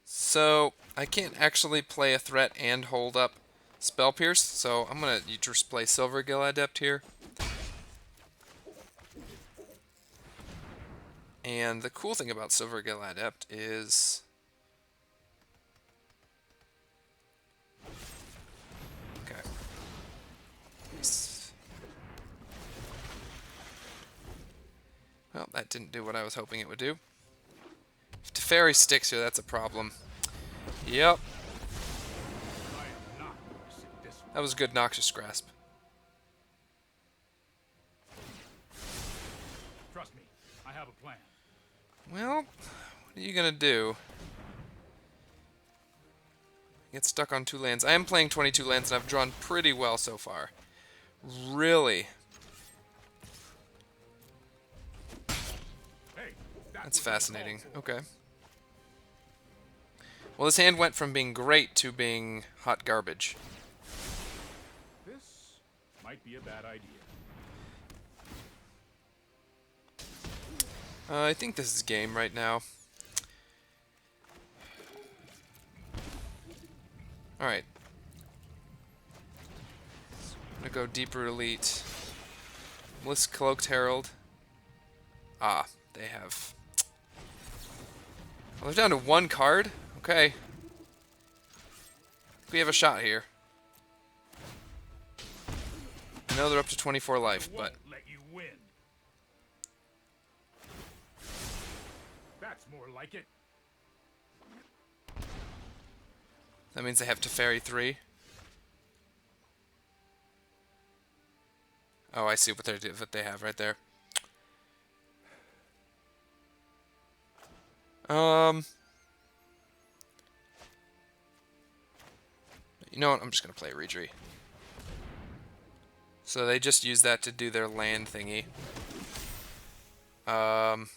[SPEAKER 1] So, I can't actually play a threat and hold up Spell Pierce, so I'm gonna just play Silvergill Adept here. And the cool thing about Silvergill Adept is... Okay. Well, that didn't do what I was hoping it would do. If Teferi sticks here, that's a problem. Yep.
[SPEAKER 2] I am not going to sit this one.
[SPEAKER 1] That was a good Noxious Grasp.
[SPEAKER 2] Trust me, I have a plan.
[SPEAKER 1] Well, what are you gonna do? Get stuck on 2 lands. I am playing 22 lands, and I've drawn pretty well so far. Really.
[SPEAKER 2] Hey,
[SPEAKER 1] That's fascinating. Okay. Well, this hand went from being great to being hot garbage.
[SPEAKER 2] This might be a bad idea.
[SPEAKER 1] I think this is game right now. Alright. I'm gonna go Deeper Elite. List Cloaked Herald. Ah, they have... Well, they're down to 1 card? Okay. We have a shot here. I know they're up to 24 life,
[SPEAKER 2] I
[SPEAKER 1] but...
[SPEAKER 2] won't let you win. That's more like it.
[SPEAKER 1] That means they have Teferi 3. Oh, I see what they have right there. You know what? I'm just gonna play Reedree. So they just use that to do their land thingy. I'm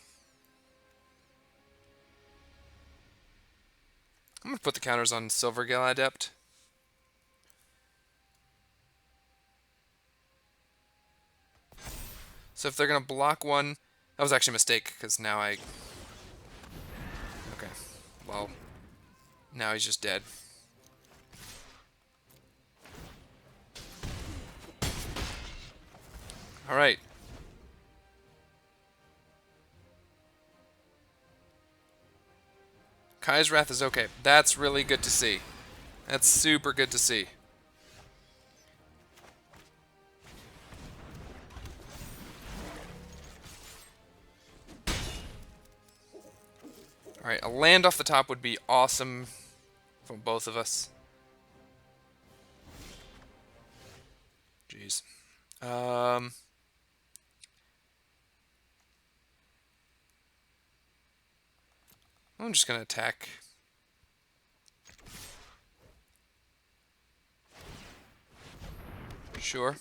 [SPEAKER 1] gonna put the counters on Silvergill Adept. So if they're gonna block one, that was actually a mistake because now I. Okay, well, now he's just dead. All right. Kai's Wrath is okay. That's really good to see. That's super good to see. Alright, a land off the top would be awesome for both of us. Jeez. I'm just gonna attack. Sure.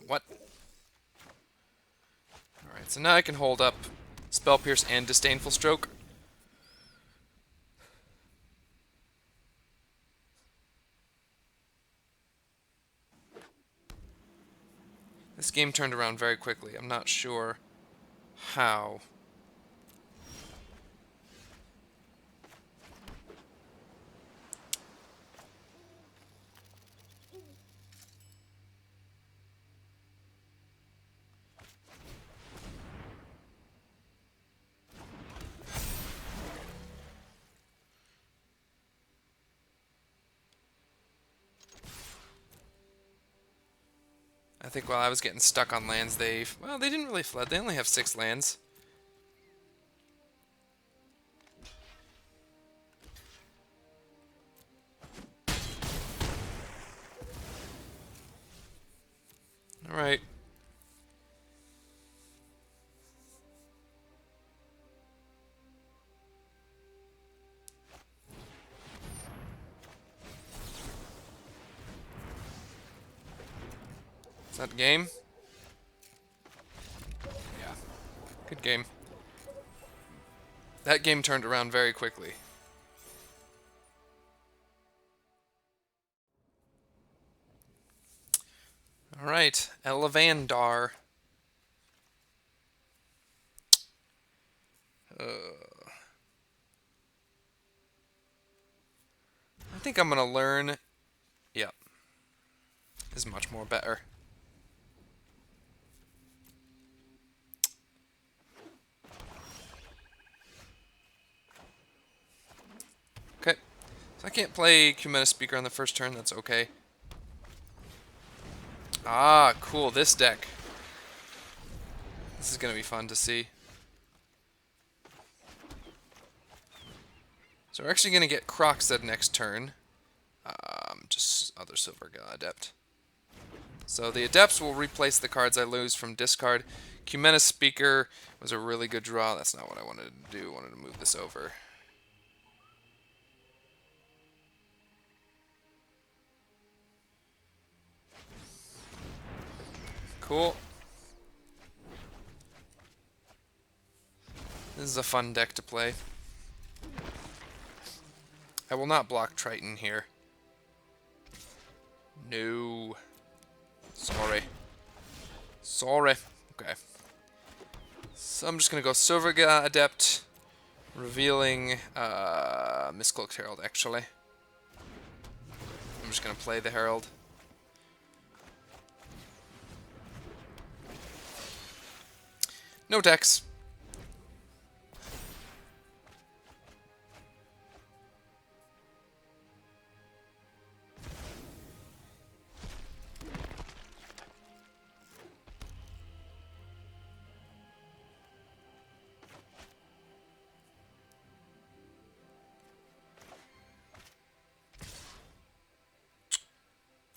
[SPEAKER 1] What? Alright, so now I can hold up Spell Pierce and Disdainful Stroke. This game turned around very quickly. I'm not sure how. I think while I was getting stuck on lands, well, they didn't really flood. They only have 6 lands. Alright. Is that game? Yeah. Good game. That game turned around very quickly. Alright, Elevandar. I think I'm gonna learn. Yep. Is much more better. Okay. So I can't play Cumena Speaker on the first turn, that's okay. Ah, cool, this deck. This is gonna be fun to see. So we're actually gonna get Croxed next turn. Just other Silver Adept. So the Adepts will replace the cards I lose from discard. Cumena Speaker was a really good draw. That's not what I wanted to do. I wanted to move this over. Cool. This is a fun deck to play. I will not block Triton here. No. Sorry. Sorry. Okay. So I'm just going to go Silver Adept, revealing Miscloaked Herald, actually. I'm just going to play the Herald. No decks.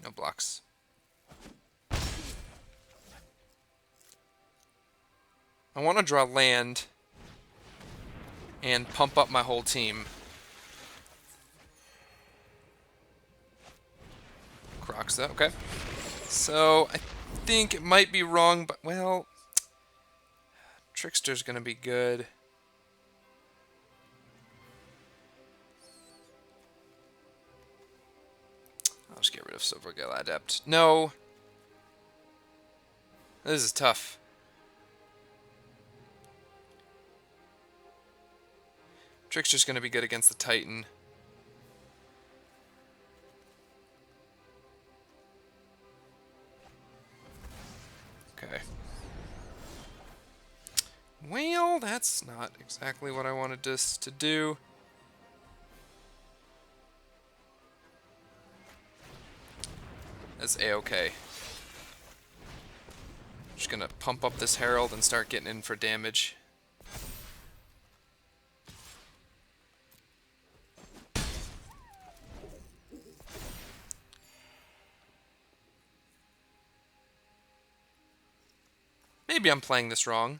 [SPEAKER 1] No blocks. I want to draw land and pump up my whole team. Croxa, okay. So I think it might be wrong, but well, Trickster's gonna be good. I'll just get rid of Silver Adept. No. This is tough. Trickster's gonna be good against the Titan. Okay. Well, that's not exactly what I wanted this to do. That's A-okay. Just gonna pump up this Herald and start getting in for damage. Maybe I'm playing this wrong.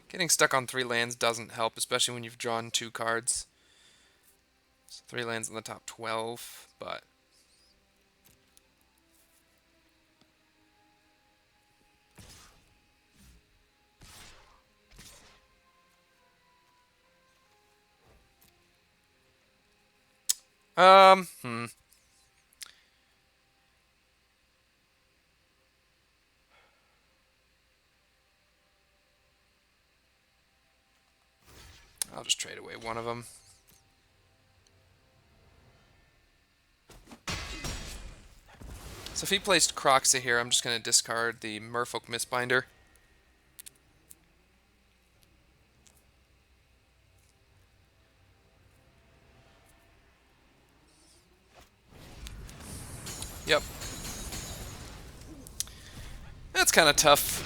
[SPEAKER 1] Getting stuck on 3 lands doesn't help, especially when you've drawn 2 cards. So 3 lands in the top 12, but... I'll just trade away one of them. So if he placed Croxa here, I'm just going to discard the Merfolk Mistbinder. Yep. That's kind of tough.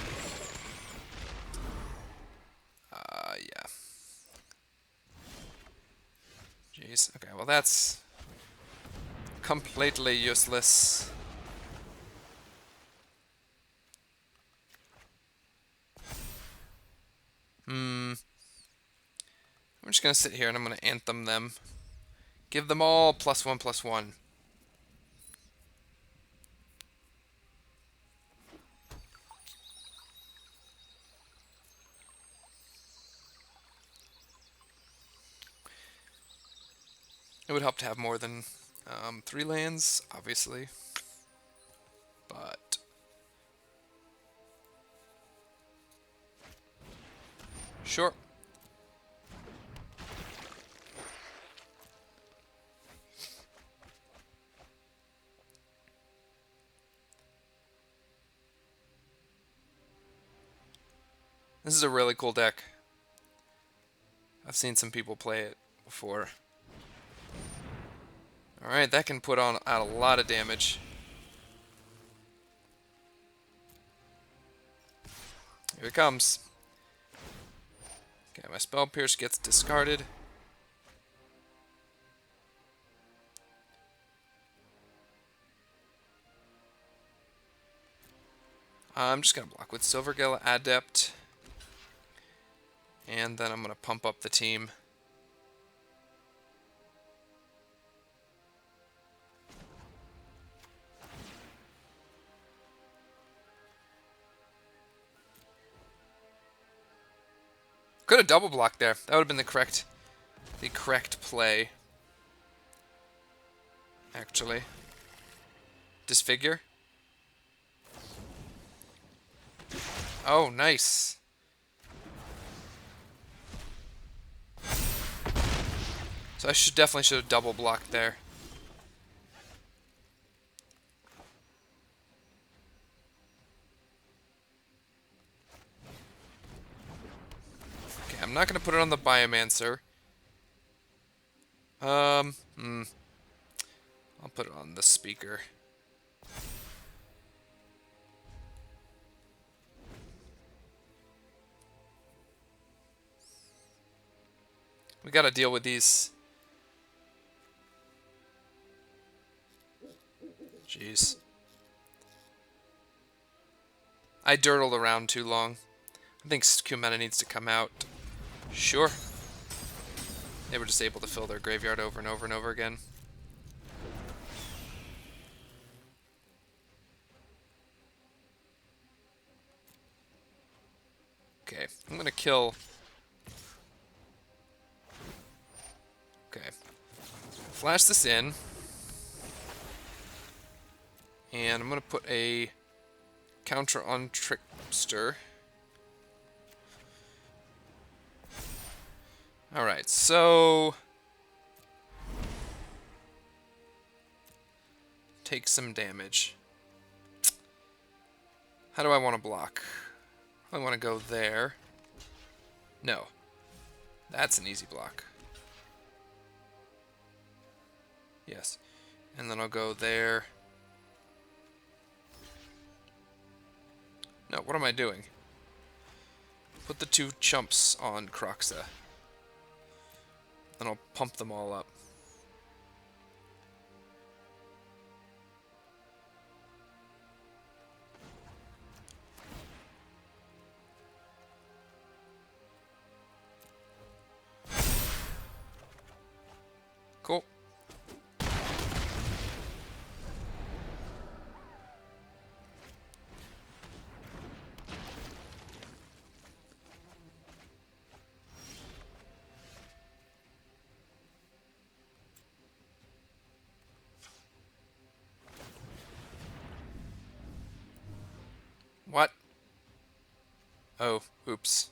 [SPEAKER 1] Yeah. Jeez. Okay, well that's completely useless. I'm just going to sit here and I'm going to anthem them. Give them all +1/+1. It would help to have more than 3 lands, obviously. But sure. This is a really cool deck. I've seen some people play it before. Alright, that can put out a lot of damage. Here it comes. Okay, my Spell Pierce gets discarded. I'm just going to block with Silvergill Adept. And then I'm going to pump up the team. Could have double blocked there. That would have been the correct play. Actually. Disfigure. Oh, nice. So I definitely should have double blocked there. Okay, I'm not going to put it on the Biomancer. I'll put it on the Speaker. We got to deal with these. Jeez. I dirtled around too long. I think Kumena needs to come out. Sure. They were just able to fill their graveyard over and over and over again. Okay, I'm gonna kill. Okay. Flash this in. And I'm gonna put a counter on Trickster. Alright, so take some damage. How do I want to block? I want to go there. No. That's an easy block. Yes. And then I'll go there. No, what am I doing? Put the 2 chumps on Croxa. Then I'll pump them all up. Cool. What? Oh, oops.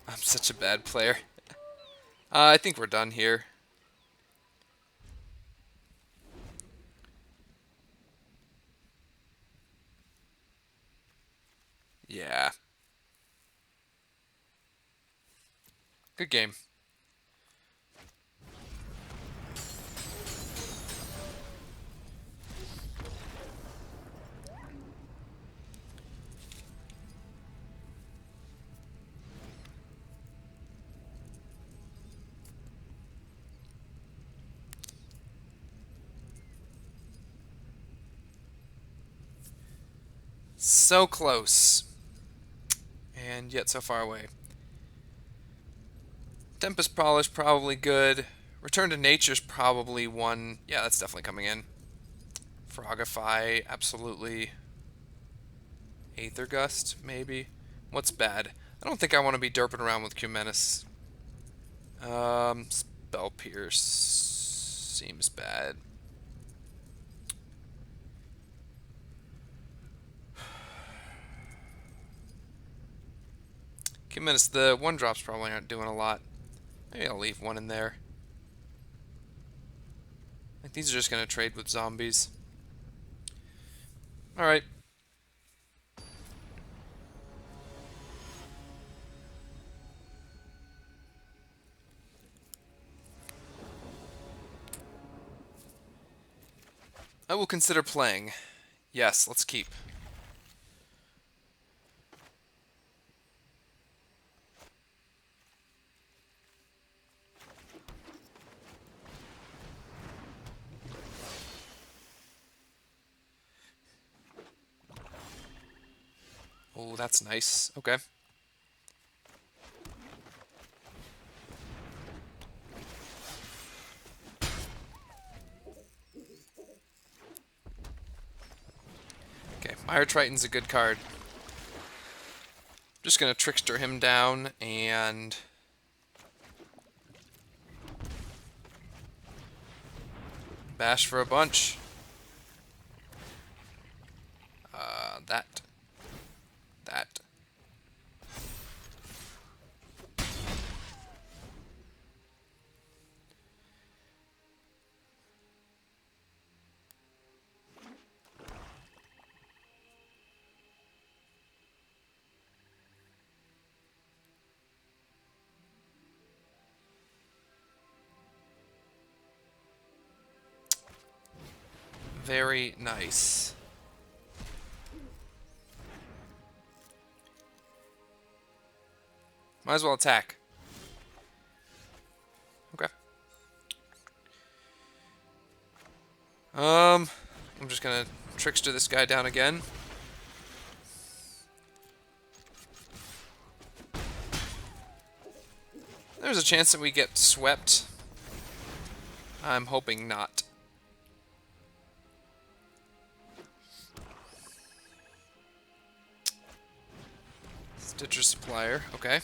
[SPEAKER 1] I'm such a bad player. I think we're done here. Yeah. Good game. So close. And yet so far away. Tempest Polish, probably good. Return to Nature's probably one. Yeah, that's definitely coming in. Frogify, absolutely. Aether Gust, maybe. What's bad? I don't think I want to be derping around with Cumenus. Spell Pierce seems bad. Cumenus, the one drops probably aren't doing a lot. Maybe I'll leave one in there. Like these are just gonna trade with zombies. All right. I will consider playing. Yes, let's keep. Oh, that's nice. Okay. Okay, Mire Triton's a good card. Just gonna Trickster him down and bash for a bunch. That. That. Very nice. Might as well attack. Okay. I'm just gonna Trickster this guy down again. There's a chance that we get swept. I'm hoping not. Stitcher Supplier, okay.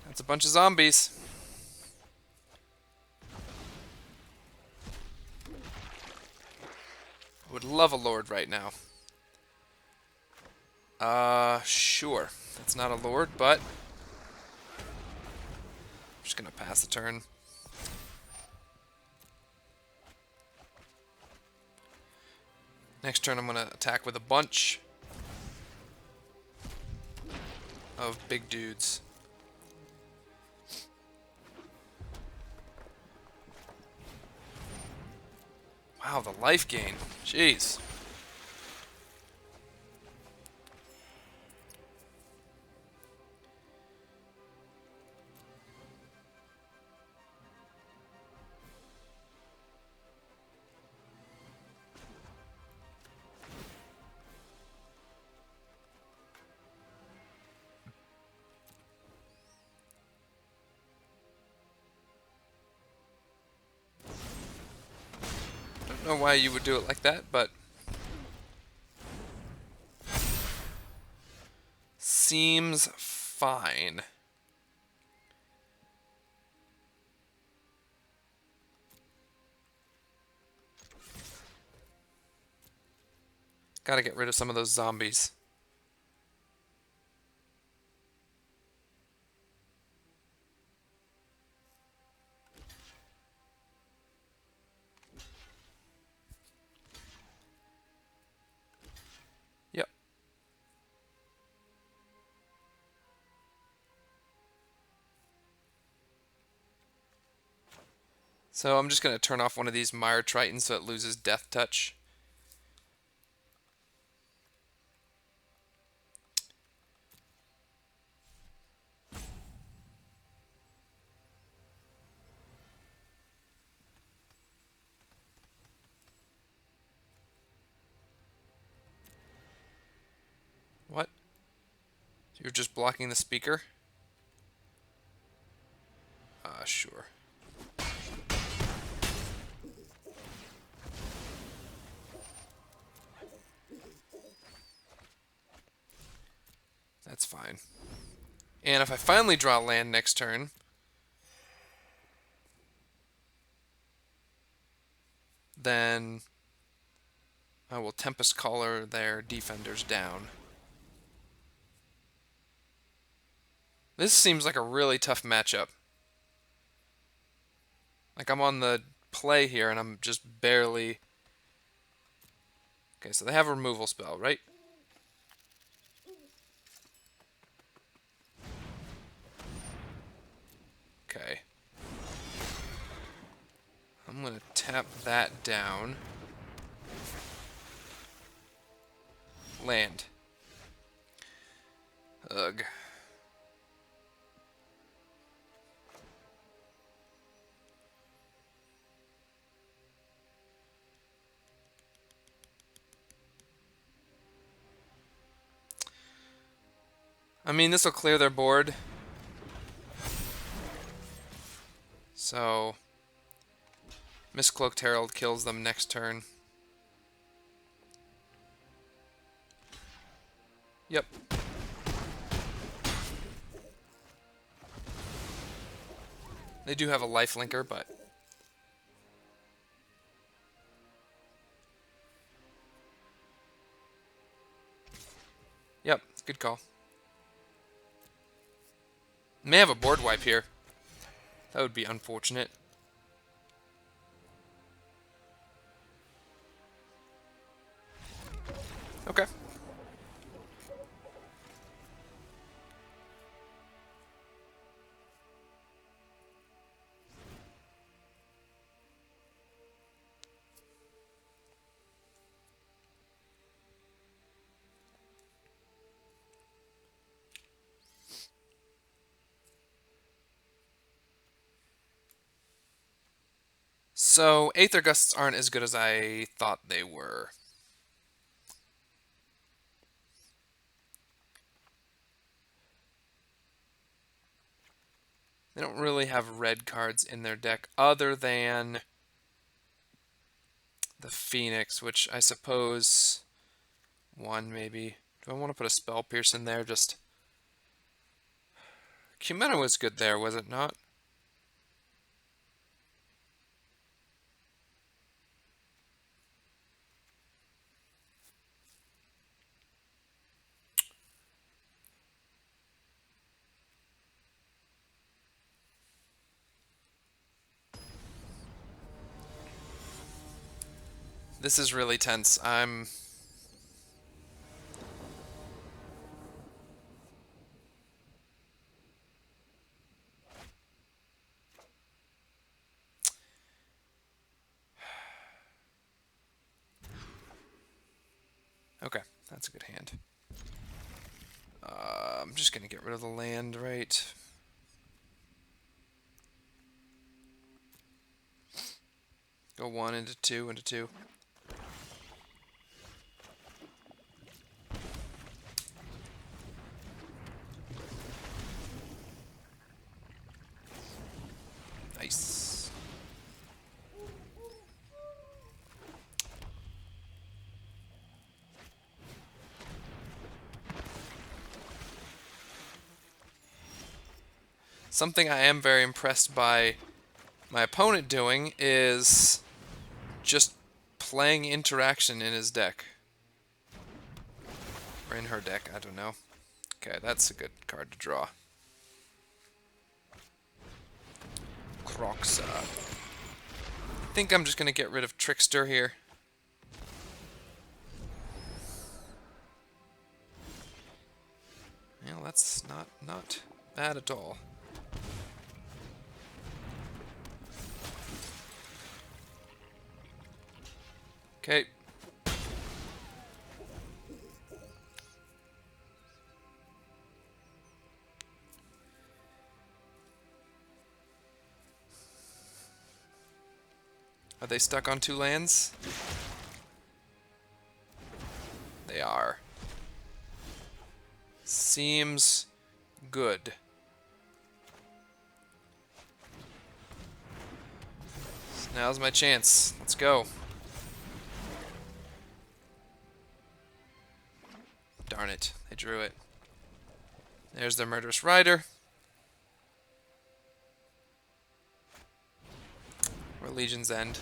[SPEAKER 1] That's a bunch of zombies. I would love a lord right now. Sure. That's not a lord, but I'm just gonna pass the turn. Next turn I'm gonna attack with a bunch of big dudes. Wow, the life gain. Jeez. Don't know why you would do it like that, but seems fine. Gotta get rid of some of those zombies. Yep. So I'm just gonna turn off one of these Mire Tritons so it loses Death Touch. You're just blocking the speaker? Sure. That's fine. And if I finally draw land next turn, then I will Tempest Caller their defenders down. This seems like a really tough matchup. Like I'm on the play here and I'm just barely... Okay, so they have a removal spell, right? Okay. I'm gonna tap that down. Land. Ugh. I mean, this will clear their board. So, Mistcloaked Herald kills them next turn. Yep. They do have a lifelinker, but... Yep, good call. May have a board wipe here. That would be unfortunate. Okay. So, Aether Gusts aren't as good as I thought they were. They don't really have red cards in their deck other than the Phoenix, which I suppose one maybe. Do I want to put a Spell Pierce in there? Just Cumena was good there, was it not? This is really tense. Okay, that's a good hand. I'm just gonna get rid of the land, right? Go one into two, into two. Nice. Something I am very impressed by my opponent doing is just playing interaction in his deck. Or in her deck, I don't know. Okay, that's a good card to draw. Croxa. I think I'm just going to get rid of Trickster here. Well, that's not bad at all. Okay. Are they stuck on two lands? They are. Seems good. So now's my chance. Let's go. Darn it. They drew it. There's their Murderous Rider. Or Legion's End.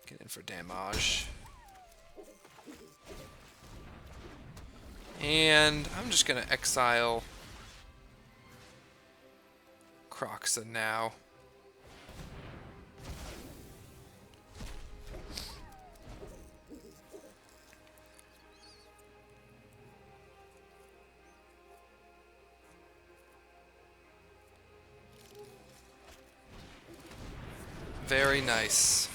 [SPEAKER 1] Get in for damage. And I'm just going to exile Croxa now. Very nice.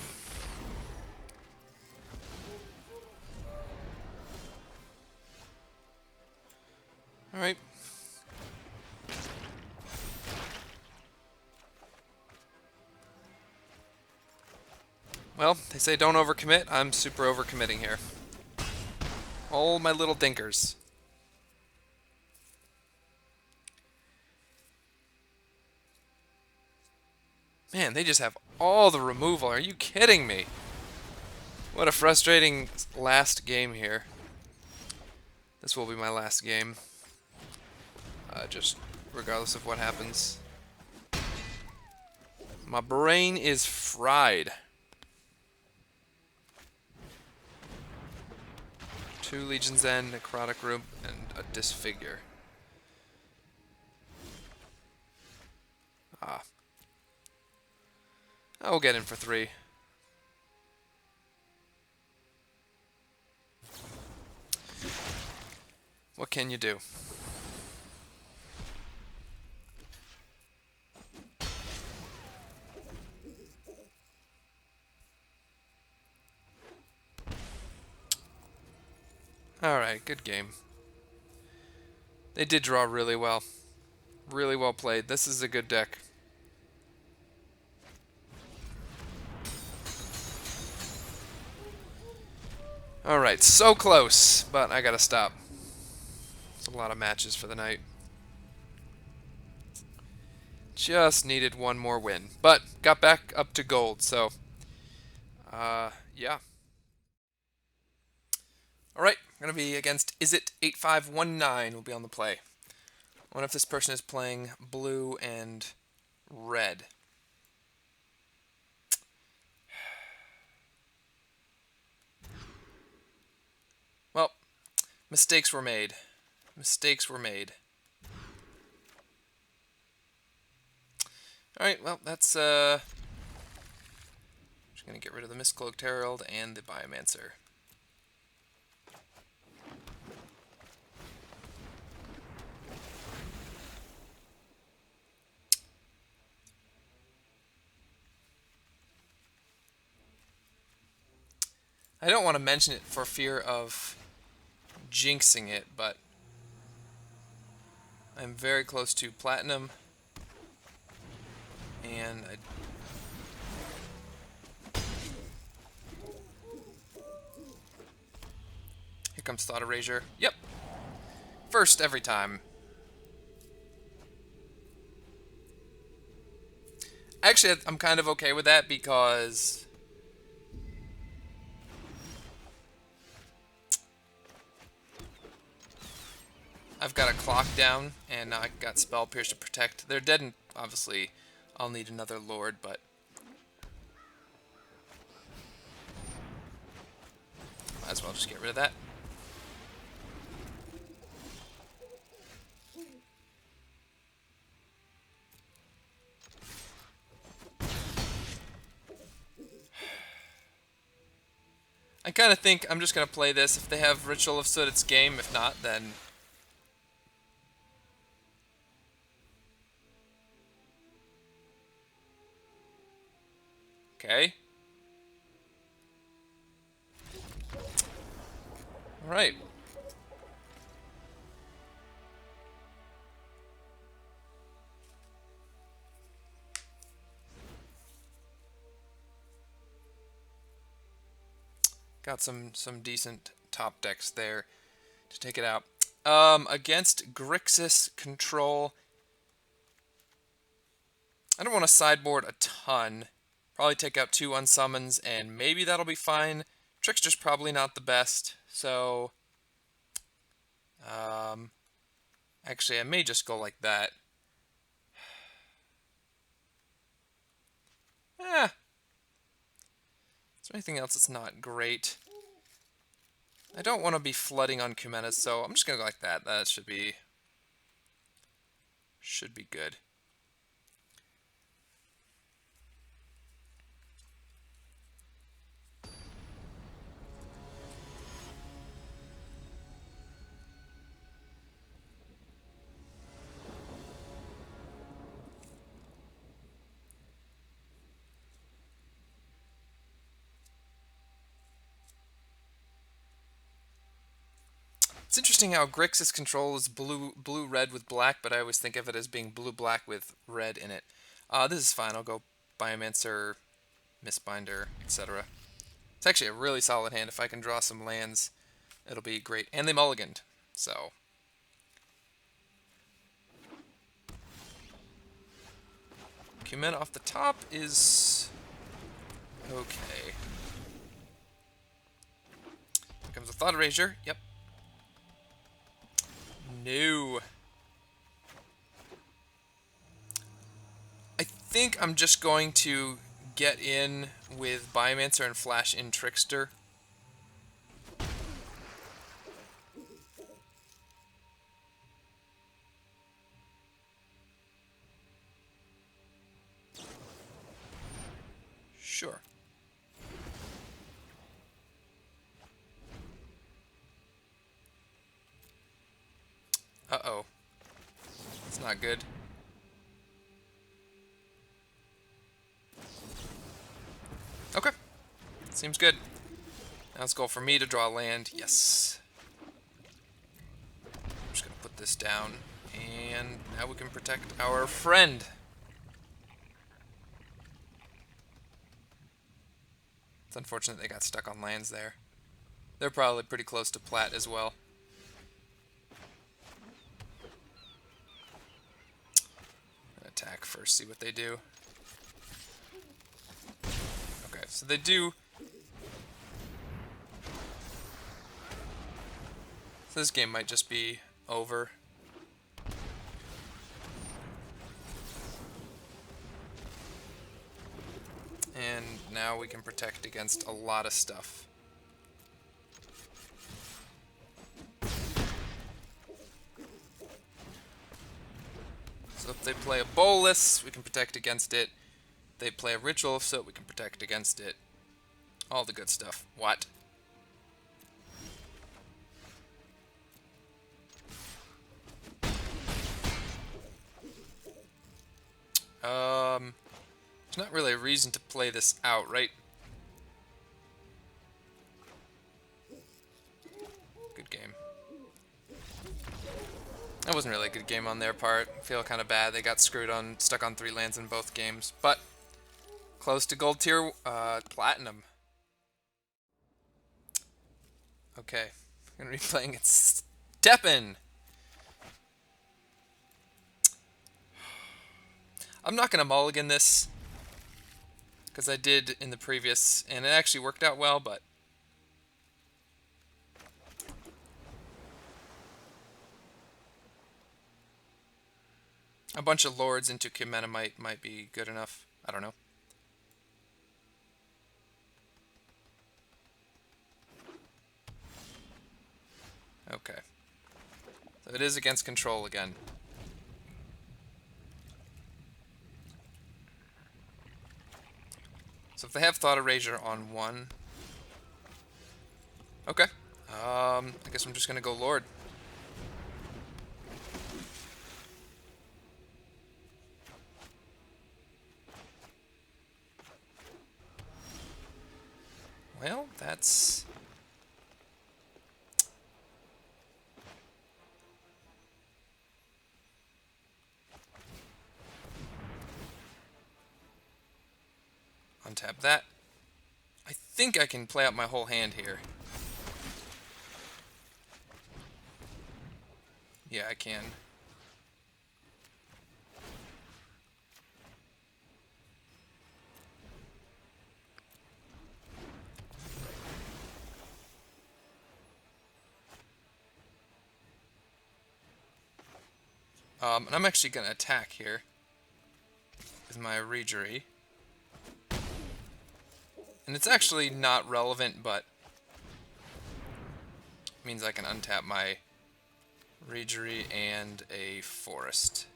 [SPEAKER 1] All right. Well, they say don't overcommit. I'm super overcommitting here. All my little dinkers. Man, they just have all the removal. Are you kidding me? What a frustrating last game here. This will be my last game. Just regardless of what happens. My brain is fried. 2 Legion's End, Necrotic Room, and a Disfigure. Ah. I will get in for 3. What can you do? Alright, good game. They did draw really well. Really well played. This is a good deck. Alright, so close, but I gotta stop. It's a lot of matches for the night. Just needed one more win, but got back up to gold, so yeah. Alright, gonna be against Isit8519 will be on the play. I wonder if this person is playing blue and red. Well, mistakes were made. Mistakes were made. Alright, well, that's, just gonna get rid of the Mistcloaked Herald and the Biomancer. I don't want to mention it for fear of jinxing it, but I'm very close to platinum, and here comes Thought Erasure. Yep, first every time. Actually, I'm kind of okay with that because I've got a clock down, and I got Spell Pierce to protect. They're dead, and obviously I'll need another Lord, but might as well just get rid of that. I kind of think I'm just going to play this. If they have Ritual of Soot, it's game. If not, then okay. Alright. Got some decent top decks there to take it out. Against Grixis control, I don't want to sideboard a ton. Probably take out 2 unsummons, and maybe that'll be fine. Trickster's probably not the best, so um, actually I may just go like that. Eh, is there anything else that's not great? I don't want to be flooding on Kumenas, so I'm just gonna go like that. That should be good. It's interesting how Grixis control is blue-red with black, but I always think of it as being blue-black with red in it. This is fine. I'll go Biomancer, Mistbinder, etc. It's actually a really solid hand. If I can draw some lands, it'll be great. And they mulliganed, so... Kumena off the top is... okay. Here comes a Thought Erasure. Yep. No. I think I'm just going to get in with Biomancer and flash in Trickster. Sure. Uh-oh. It's not good. Okay. Seems good. Now it's goal for me to draw land. Yes. I'm just going to put this down. And now we can protect our friend. It's unfortunate they got stuck on lands there. They're probably pretty close to plat as well. Attack first, see what they do. Okay, so they do... so this game might just be over. And now we can protect against a lot of stuff. So if they play a Bolus, we can protect against it. If they play a Ritual of Soot, we can protect against it. All the good stuff. What? There's not really a reason to play this out, right? Good game. That wasn't really a good game on their part. I feel kind of bad. They got stuck on 3 lands in both games. But, close to gold tier, platinum. Okay. I'm going to be playing it Steppin'. I'm not going to mulligan this, because I did in the previous, and it actually worked out well, but... a bunch of lords into Kimena might be good enough. I don't know. Okay. So it is against control again. So if they have Thought Erasure on 1... okay. I guess I'm just gonna go Lord. Well, that's... untap that. I think I can play out my whole hand here. Yeah, I can. And I'm actually going to attack here with my Regery. And it's actually not relevant, but means I can untap my Regery and a Forest.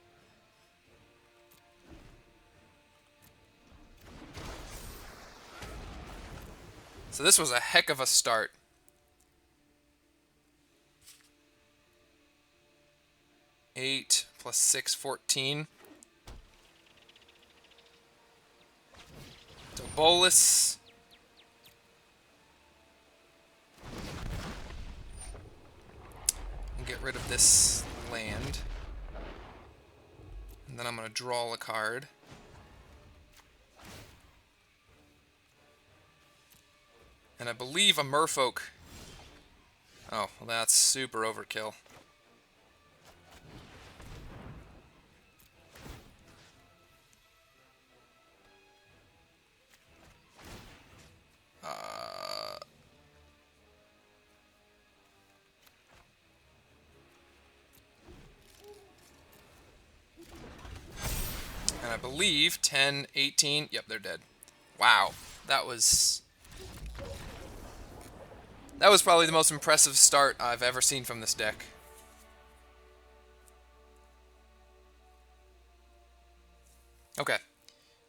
[SPEAKER 1] So this was a heck of a start. Eight plus 6, 14. So Bolus. And get rid of this land. And then I'm going to draw a card. And I believe a Merfolk. Oh, well, that's super overkill. And I believe 10, 18. Yep, they're dead. Wow. That was probably the most impressive start I've ever seen from this deck. Okay.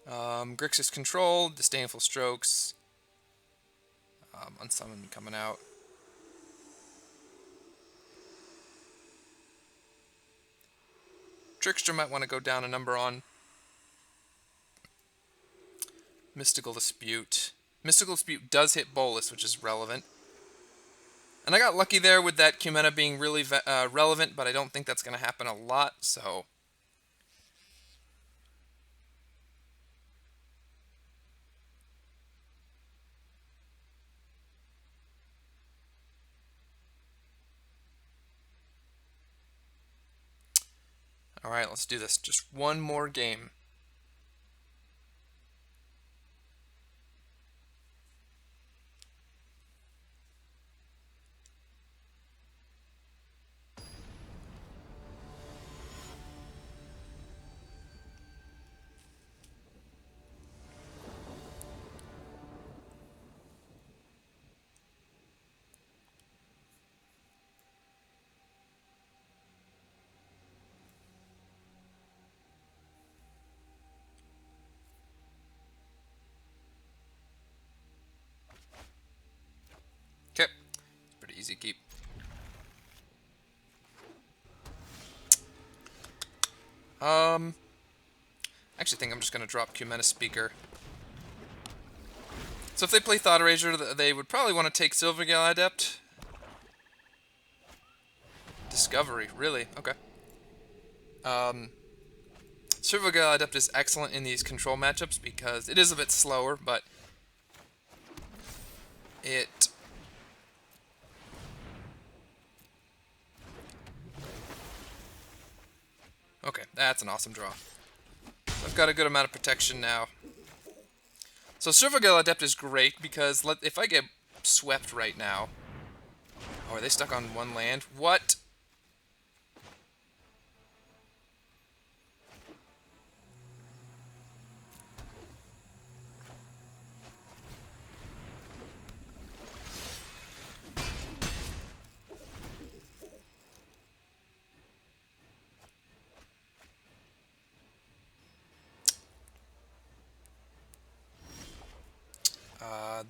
[SPEAKER 1] Grixis Control, Disdainful Strokes. Unsummon coming out. Trickster might want to go down a number on Mystical Dispute. Mystical Dispute does hit Bolus, which is relevant. And I got lucky there with that Cumena being really relevant, but I don't think that's going to happen a lot, so... Alright, let's do this. Just one more game. Okay. Pretty easy keep. I actually think I'm just going to drop Cumena Speaker. So if they play Thought Erasure, they would probably want to take Silvergale Adept. Discovery, really? Okay. Silvergale Adept is excellent in these control matchups because it is a bit slower, but it... Okay, that's an awesome draw. I've got a good amount of protection now. So Silvergale Adept is great because if I get swept right now... Oh, are they stuck on one land? What?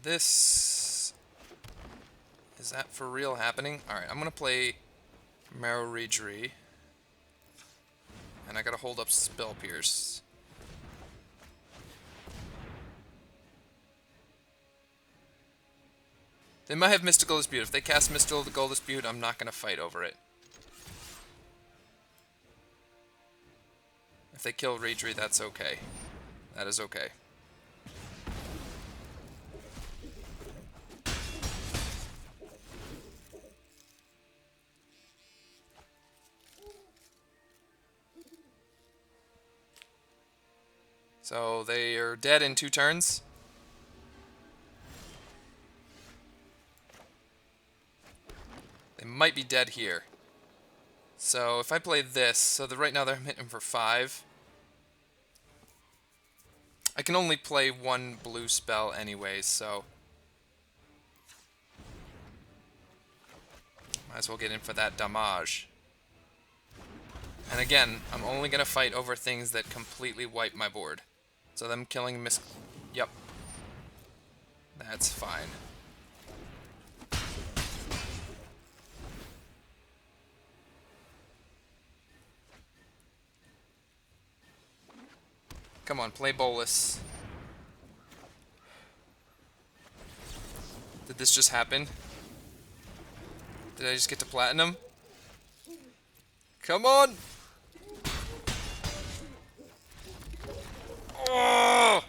[SPEAKER 1] This... Is that for real happening? Alright, I'm going to play Marrow Regery. And I gotta hold up Spell Pierce. They might have Mystical Dispute. If they cast Mystical Dispute, I'm not gonna fight over it. If they kill Regery, that's okay. That is okay. So they are dead in 2 turns. They might be dead here. So if I play this, so right now they're hitting for 5. I can only play 1 blue spell anyways, so might as well get in for that damage. And again, I'm only going to fight over things that completely wipe my board. So them killing Miss... Yep. That's fine. Come on, play Bolus. Did this just happen? Did I just get to Platinum? Come on! Oh!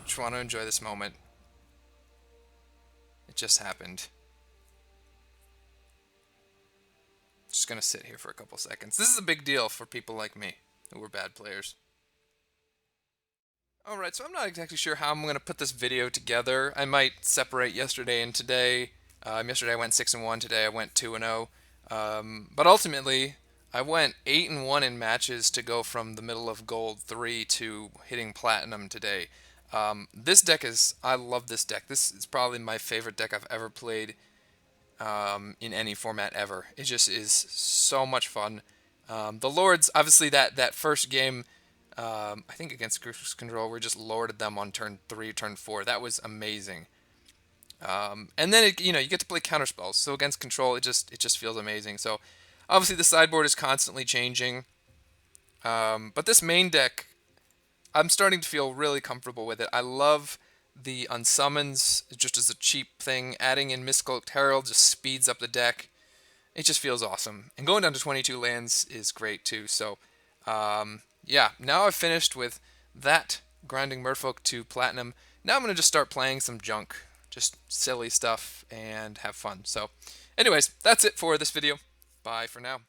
[SPEAKER 1] Just want to enjoy this moment. It just happened. Just gonna sit here for a couple seconds. This is a big deal for people like me, who are bad players. Alright, so I'm not exactly sure how I'm going to put this video together. I might separate yesterday and today. Yesterday I went 6-1, today I went 2-0. But ultimately, I went 8-1 in matches to go from the middle of gold 3 to hitting platinum today. This deck is, I love this deck. This is probably my favorite deck I've ever played in any format ever. It just is so much fun. The Lords, obviously that first game, I think against Cruise Control, we just lorded them on turn 3, turn 4. That was amazing. And then you get to play counter spells. So against Control, it just feels amazing. So obviously the sideboard is constantly changing. But this main deck, I'm starting to feel really comfortable with it. I love the unsummons just as a cheap thing. Adding in Mistcloaked Herald just speeds up the deck. It just feels awesome. And going down to 22 lands is great too. So yeah, now I've finished with that, grinding Merfolk to Platinum. Now I'm going to just start playing some junk. Just silly stuff and have fun. So anyways, that's it for this video. Bye for now.